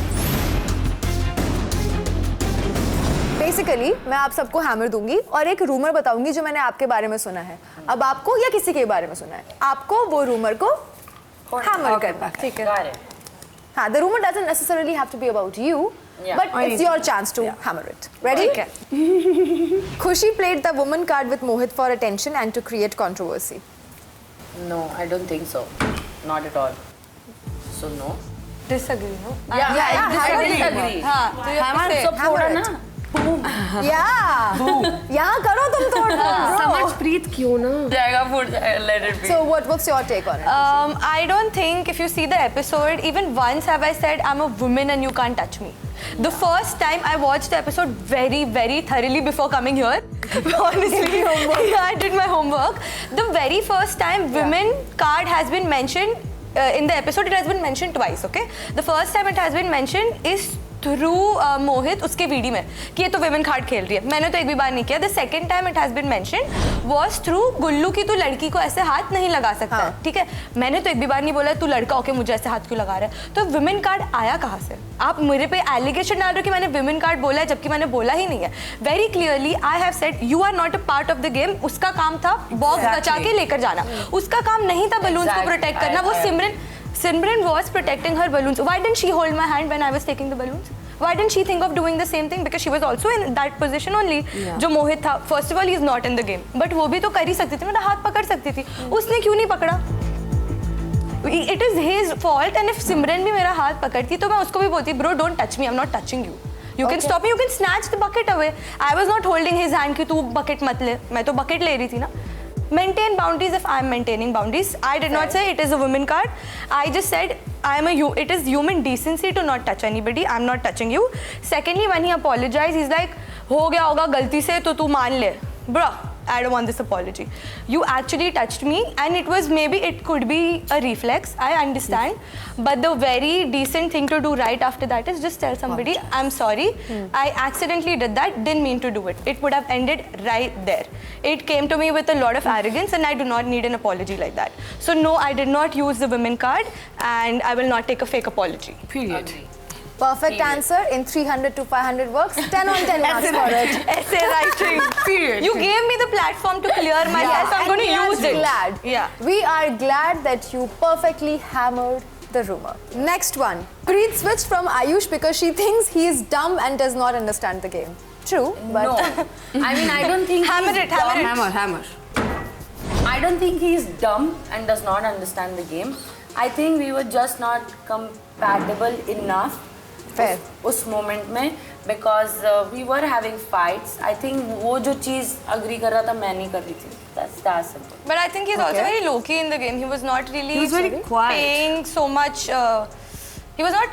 Basically, मैं आप सबको हैमर दूंगी और एक रूमर बताऊंगी जो मैंने आपके बारे में सुना है. अब आपको या किसी के बारे में सुना है, आपको वो रूमर को हैमर करना है. ठीक है. हाँ, the rumor doesn't necessarily have to be about you, but it's your chance to hammer it. Ready? Okay. Khushi played the woman card with Mohit for attention and to create controversy. No, I don't think so. Not at all. So no. Disagree, no? Yeah, I disagree. disagree. हाँ, तो ये Hammer say, सब hammer फोड़ा it. ना. Yeah. यहाँ करो तुम तोड़ फोड़. समझ प्रीत क्यों ना? जाएगा फूट जाएगा. Let it be. So what's your take on it? I don't think if you see the episode, even once have I said I'm a woman and you can't touch me. The first time I watched the episode very, very thoroughly before coming here. Honestly, yeah, I did my homework. The very first time women card has been mentioned in the episode, it has been mentioned twice. Okay, the first time it has been mentioned is through Mohit उसके video में कि ये तो women card खेल रही है. मैंने तो एक भी बार नहीं किया. The second time it has been mentioned was through Gullu की तू लड़की को ऐसे हाथ नहीं लगा सकता है. ठीक है, मैंने तो एक भी बार नहीं बोला तू लड़का होके मुझे ऐसे हाथ क्यों लगा रहा है. तो विमेन कार्ड आया कहाँ से? आप मेरे पे एलिगेशन डाल रहे हो कि मैंने विमेन कार्ड बोला है जबकि मैंने बोला ही नहीं है. Very clearly I have said you are not a part of the game. उसका काम था बॉक्स बचा के लेकर जाना. उसका काम नहीं था बलून्स को प्रोटेक्ट करना. वो Simran was protecting her balloons. Why didn't she hold my hand when I was taking the balloons? Why didn't she think of doing the same thing? Because she was also in that position only. जो मोहित था. First of all, he is not in the game. But वो भी तो कर ही सकती थी. मेरा हाथ पकड़ सकती थी. उसने क्यों नहीं पकड़ा? It is his fault. And if Simran भी मेरा हाथ पकड़ती तो मैं उसको भी बोलती, bro, don't touch me. I'm not touching you. You can stop me. You can snatch the bucket away. I was not holding his hand कि तू bucket मत ले. मैं तो bucket ले रही थी ना. Maintain boundaries if I am maintaining boundaries. I did not say it is a women card. I just said it is human decency to not touch anybody. I'm not touching you. Secondly, when he apologized, he's like, हो गया होगा गलती से तो तू मान ले. Bruh, I don't want this apology. You actually touched me and it could be a reflex. I understand. But the very decent thing to do right after that is just tell somebody, I'm sorry. I accidentally did that. Didn't mean to do it. It would have ended right there. It came to me with a lot of arrogance and I do not need an apology like that. So no, I did not use the women card and I will not take a fake apology. Period. Perfect answer in 300 to 500 works. 10 on 10 marks for it. Essay writing. Period. You gave me the platform to clear myself. I'm going to use it. Glad. Yeah. We are glad that you perfectly hammered the rumor. Next one. Preet switched from Ayush because she thinks he is dumb and does not understand the game. True, but No. I mean, I don't think Hammer he's it, hammer dumb. it. Hammer. I don't think he's dumb and does not understand the game. I think we were just not compatible enough. Fair. उस moment में because we were having fights. I think वो जो चीज़ agree कर रहा था मैं नहीं कर रही थी. That's that simple. But I think he's also very low-key in the game. He was not really He was very quiet. paying so much. He was not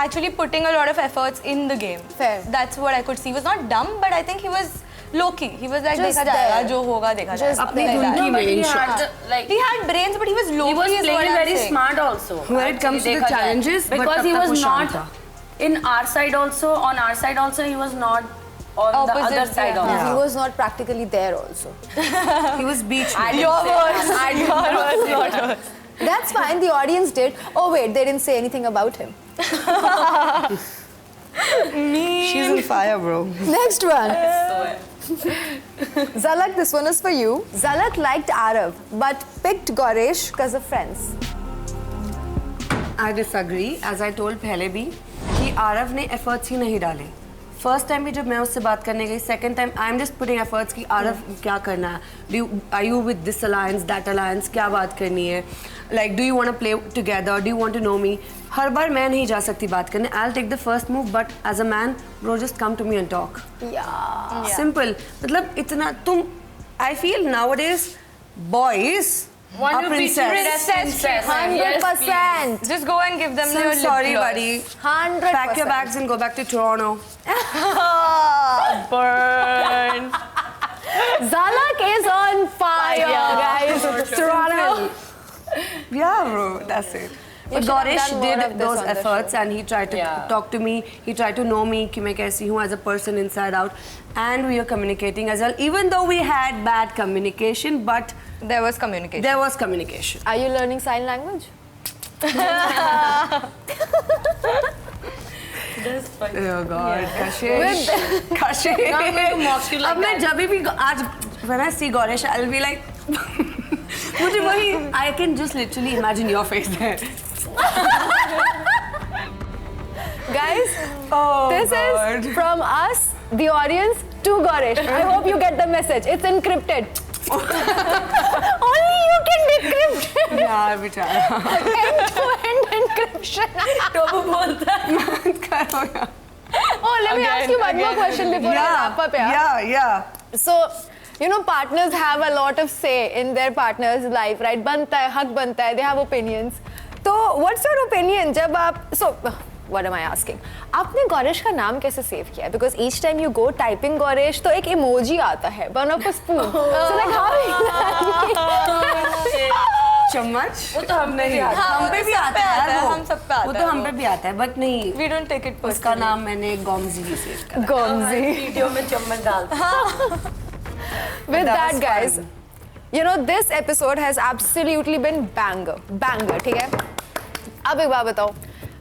actually putting a lot of efforts in the game. Fair. That's what I could see. He was not dumb, but I think he was low-key. He was like, Just देखा जाएगा, there. जो होगा देखा Just जाएगा. अपनी Like धुन that. की But he main had shot. the, like He had brains, but he was low-key. he was is what playing I'm very saying. smart also. When it comes to the देखा जाए. challenges, but because तब he तक was वो शांत not था. in our side also. On our side also, he was not on the Opposite, other side yeah. also. he was not practically there also. He was beach. I didn't Your say words. that. I didn't Your words, say not that. yours. That's fine, the audience did. Oh wait, they didn't say anything about him. She's on fire, bro. Next one. Zalak, this one is for you. Zalak liked Arav, but picked Goresh because of friends. I disagree. As I told पहले भी कि आरव ने efforts ही नहीं डाले. First time भी जब मैं उससे बात करने गई, second time I am just putting efforts कि आरव क्या करना है, are you with this alliance that alliance, क्या बात करनी है, like do you want to play together, do you want to know me. हर बार मैं नहीं जा सकती बात करने. I will take the first move, but as a man bro just come to me and talk. Simple. मतलब इतना तुम, I feel nowadays boys Want are to be princess. princess. 100%. Just go and give them So your I'm sorry, lip gloss. buddy. 100%. Pack your bags and go back to Toronto. Burn. Zalak is on fire, guys. Toronto. Yeah, bro, that's it. But should have Gaurish done more did of this those on the efforts and he tried to talk to me. He tried to know me कि मैं कैसी हूँ as a person inside out, and we were communicating as well. Even though we had bad communication, but There was communication. there was communication. Are you learning sign language? Oh God, Kashish, Kashish. अब मैं जब भी आज when I see Gaurish, I'll be like, मुझे वही, I can just literally imagine your face there. Guys, Oh this God. is from us, the audience, to Gaurish. I hope you get the message. It's encrypted. Only you can decrypt. यार बेचारा. End-to-end encryption. टोबू बोलता है. मत करो यार. Oh, let me ask you one more question before I wrap up. Yeah. So, you know, partners have a lot of say in their partner's life, right? बनता है, हक बनता है, they have opinions. तो what's your opinion जब आप, so what am I asking? आपने गौरेश का नाम कैसे सेव किया? Because each time you go typing Gauresh तो एक emoji आता है, one of a spoon. So like how exactly? चम्मच. वो तो हम नहीं आता. हम पे भी आता है वो. हम सब पे आता वो है तो हम पे भी आता है, but नहीं. We don't take it उसका personally. नाम मैंने गोमजी ही सेव करा. Gomzi. वीडियो में चम्मच डालता. With That that, was guys, fun. you know, this episode has absolutely been banger, ठीक है? अब एक बात बताओ,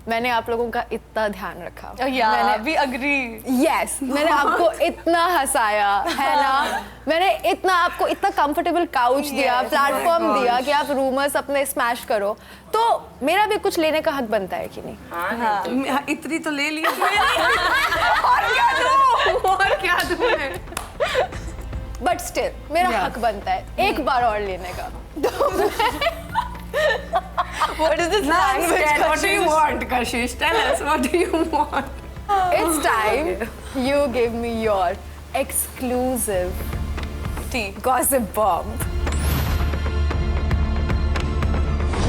मैंने आप लोगों का इतना ध्यान रखा. Yeah, we agree. Yes, मैंने आपको इतना हंसाया, है ना? मैंने इतना आपको इतना कंफर्टेबल काउच दिया, प्लेटफॉर्म दिया कि आप रूमर्स अपने स्मैश करो. तो मेरा भी कुछ लेने का हक बनता है कि नहीं? हाँ, इतनी तो ले ली. और क्या दूँ मैं? बट स्टिल मेरा हक बनता है एक बार और लेने का. What is this language? What do you want, Kashish? Tell us, what do you want? It's time you give me your exclusive Tea. gossip bomb.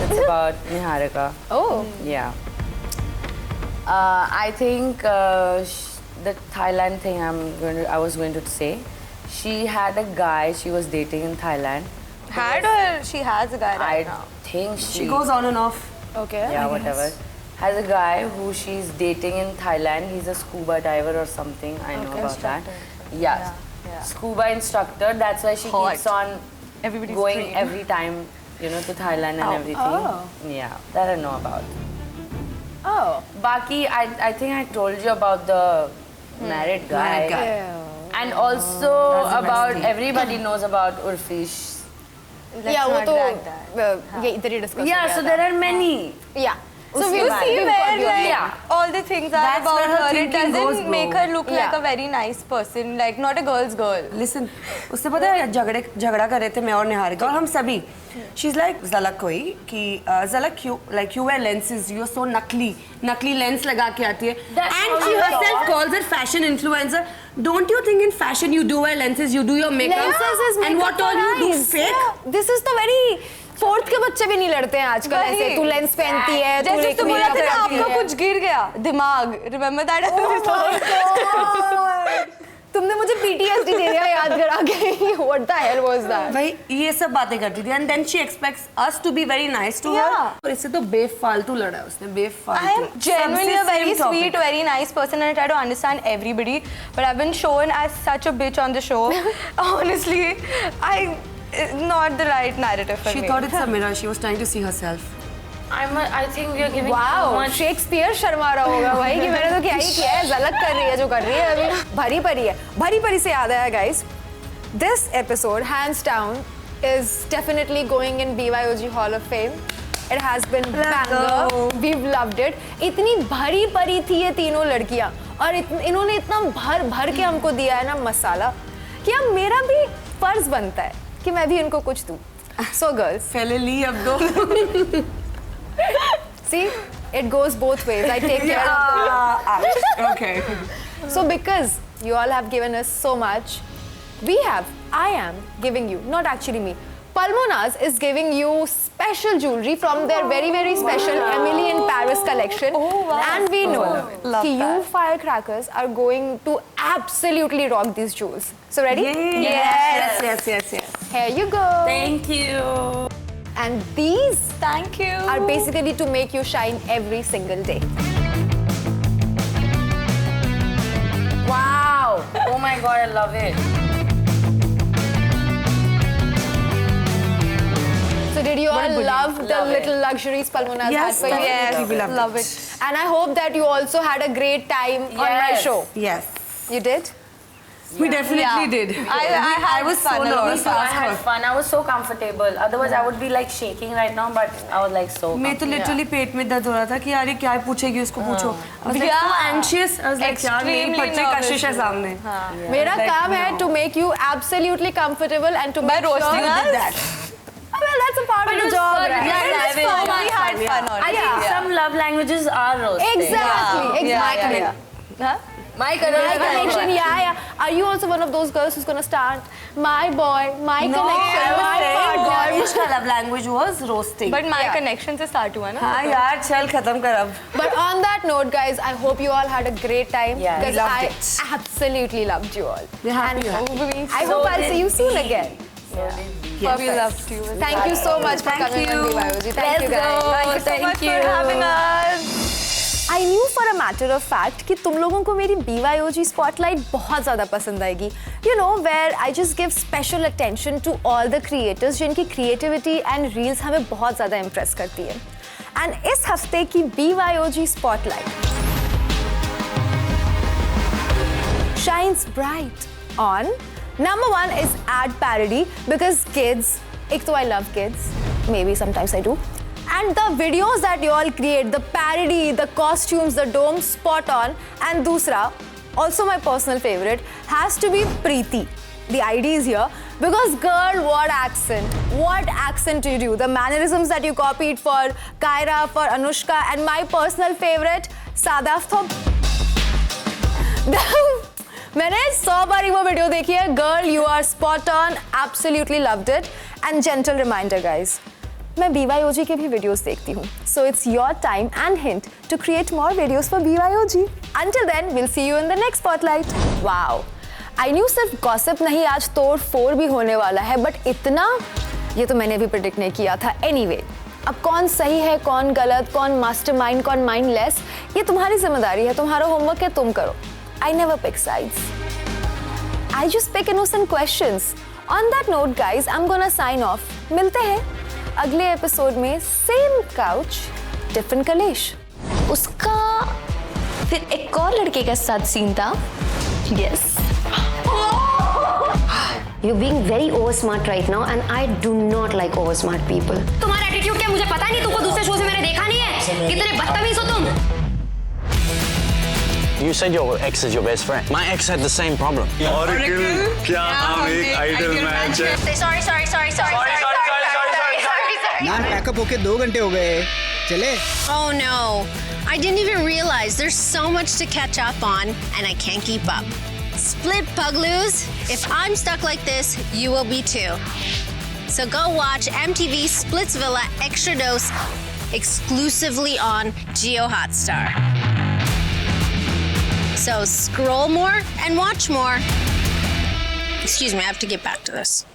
It's about Niharika. Oh. Yeah. I think the Thailand thing I was going to say. She had a guy she was dating in Thailand. Had or she has a guy I right now? think She goes on and off. Okay. yeah, whatever. Has a guy who she's dating in Thailand. He's a scuba diver or something. I know about that. Yeah. Scuba instructor. That's why she Hot. keeps on Everybody's going dream. every time, you know, to Thailand and everything. Oh. Yeah, that I know about. Oh. Baki, I think I told you about the married guy. Married guy. Yeah. And also the about, bestie. everybody knows about Urfish. Yeah, वो not तो drag that. ये इधर ही discuss Yeah, हो so गया there are many. था. Yeah. So we You will see see where like Yeah. all the things are That's about where her her. It thinking doesn't goes, bro. make her look like Yeah. a very nice person, like not a girl's girl. Listen, उससे पता है झगड़ा कर रहे थे मैं और निहारिका और हम सभी. She's like Zalak कोई कि Zalak you wear lenses, you're so नकली लेंस लगा के आती है. And she herself calls her fashion influencer. Don't you think in fashion you do wear lenses, you do your makeup? Lenses is and makeup what all for you do eyes. fake? Yeah. This is the very fourth के बच्चे भी नहीं लड़ते हैं आजकल वही. ऐसे. तू लेंस पहनती है, तू जैसे एक तो बोला था makeup ना करती आपका है. कुछ गिर गया दिमाग. Remember that? तुमने मुझे PTSD दे दिया याद करा के. What the hell was that? भाई ये सब बातें करती थी and then she expects us to be very nice to her. Yeah. और इससे तो बेफालतू लड़ा है उसने, बेफालतू. I am genuinely a सबसे very same topic. sweet, very nice person, and I try to understand everybody. But I've been shown as such a bitch on the show. Honestly, not the right narrative for She me. thought it's a mirror. She was trying to see herself. I think you're giving too Wow, much. Shakespeare Sharma रहा होगा भाई कि मैंने तो क्या ही किया है. झलक कर रही है जो कर रही है अभी. भरी परी है. भरी परी से याद आया guys. This episode, hands down, is definitely going in BYOG Hall of Fame. It has been banger. We've loved it. इतनी भरी परी थी ये तीनों लड़कियां और इन्होंने इतना भर भर के हमको दिया है ना मसाला कि अब मेरा भी फर्ज बनता है कि मैं भी इनको कुछ दूं. So girls, पहले ली अब दो. see, it goes both ways. I take care of them. Okay. So because you all have given us so much, I am giving you, not actually me, Palmonas is giving you special jewelry from their very, very special Emily in Paris collection. And we know that you firecrackers are going to absolutely rock these jewels. So ready? Yes. Here you go. Thank you. And these Thank you. are basically to make you shine every single day. Wow. Oh my God, I love it. So did you all love the Love it. little luxuries Palmonas Yes, had for you? definitely. We loved love it. And I hope that you also had a great time on my Yes. show. Yes. You did? We definitely did. I was so fun a lot. nervous to I ask had her. fun. I was so comfortable. Otherwise, I would be like shaking right now, but I was like so. मैं तो literally पेट में दर्द हो रहा था कि यार ये क्या पूछेगी उसको पूछो. I was like so anxious. I was like यार मेरी Extremely बच्ची nervous. कशिश है सामने. मेरा Like, काम है no. to make you absolutely comfortable and to By make sure roasting you did us? that. Well, that's a part of the it was job, fun. right? Yeah, It was fun. We had fun on I it. think some love languages are roasting. Exactly. Yeah. Huh? My My connection, yeah. Are you also one of those girls who's gonna start my boy, my connection, my partner? Gorgeous का love language was roasting. But my connection से start हुआ ना. हाँ यार चल खत्म कर अब. But on that note, guys, I hope you all had a great time Yeah, we because loved I it. absolutely loved you all. We're happy you had I hope I'll see you soon again. We loved you. Thank you so much for Thank coming you. on BYOG. Thank you guys. Thank you so much for having us. I knew for a matter of fact कि तुम लोगों को मेरी BYOG spotlight बहुत ज़्यादा पसंद आएगी. You know, where I just give special attention to all the creators जिनकी creativity and reels हमें बहुत ज़्यादा impress करती है. And इस हफ्ते की BYOG spotlight shines bright on number one is ad parody because kids, एक तो I love kids, maybe sometimes I do. And the videos that you all create, the parody, the costumes, the dome, spot on. And dusra, also my personal favorite, has to be Preeti. The ID is here because girl, what accent? What accent did you do? The mannerisms that you copied for Kyra, for Anushka, and my personal favorite, Sadaf Thop. मैंने 100 बार वो video देखी है. Girl, you are spot on. Absolutely loved it. And gentle reminder, guys. मैं BYOG के भी videos देखती हूँ. So it's your time and hint to create more videos for BYOG. Until then, we'll see you in the next spotlight. Wow. I knew सिर्फ gossip नहीं आज तोड़ फोड़ भी होने वाला है, but इतना ये तो मैंने भी predict नहीं किया था. Anyway, अब कौन सही है, कौन गलत, कौन mastermind, कौन mindless, ये तुम्हारी जिम्मेदारी है. तुम्हारा होमवर्क है, तुम करो. I never pick sides. I just pick innocent questions. On that note, guys, I'm gonna sign off. मिलते हैं अगले एपिसोड में. सेम काउच, डिफरेंट कलेश. उसका फिर एक और लड़के के साथ सीन था. Yes. You're being very over smart right now and I do not like over smart people. तुम्हारा एटीट्यूड क्या मुझे पता नहीं. तुमको दूसरे शो से मैंने देखा नहीं है. कितने बदतमीज हो तुम. You said your ex is your best friend. My ex had the same problem. Oracle, क्या हम एक आइडल मैच है? Sorry. ना पैकअप होके 2 घंटे हो गए. चले. Oh no. I didn't even realize there's so much to catch up on and I can't keep up. Split Pugloos. If I'm stuck like this, you will be too. So go watch MTV Splitsvilla Extra Dose exclusively on Geo Hotstar. So scroll more and watch more. Excuse me, I have to get back to this.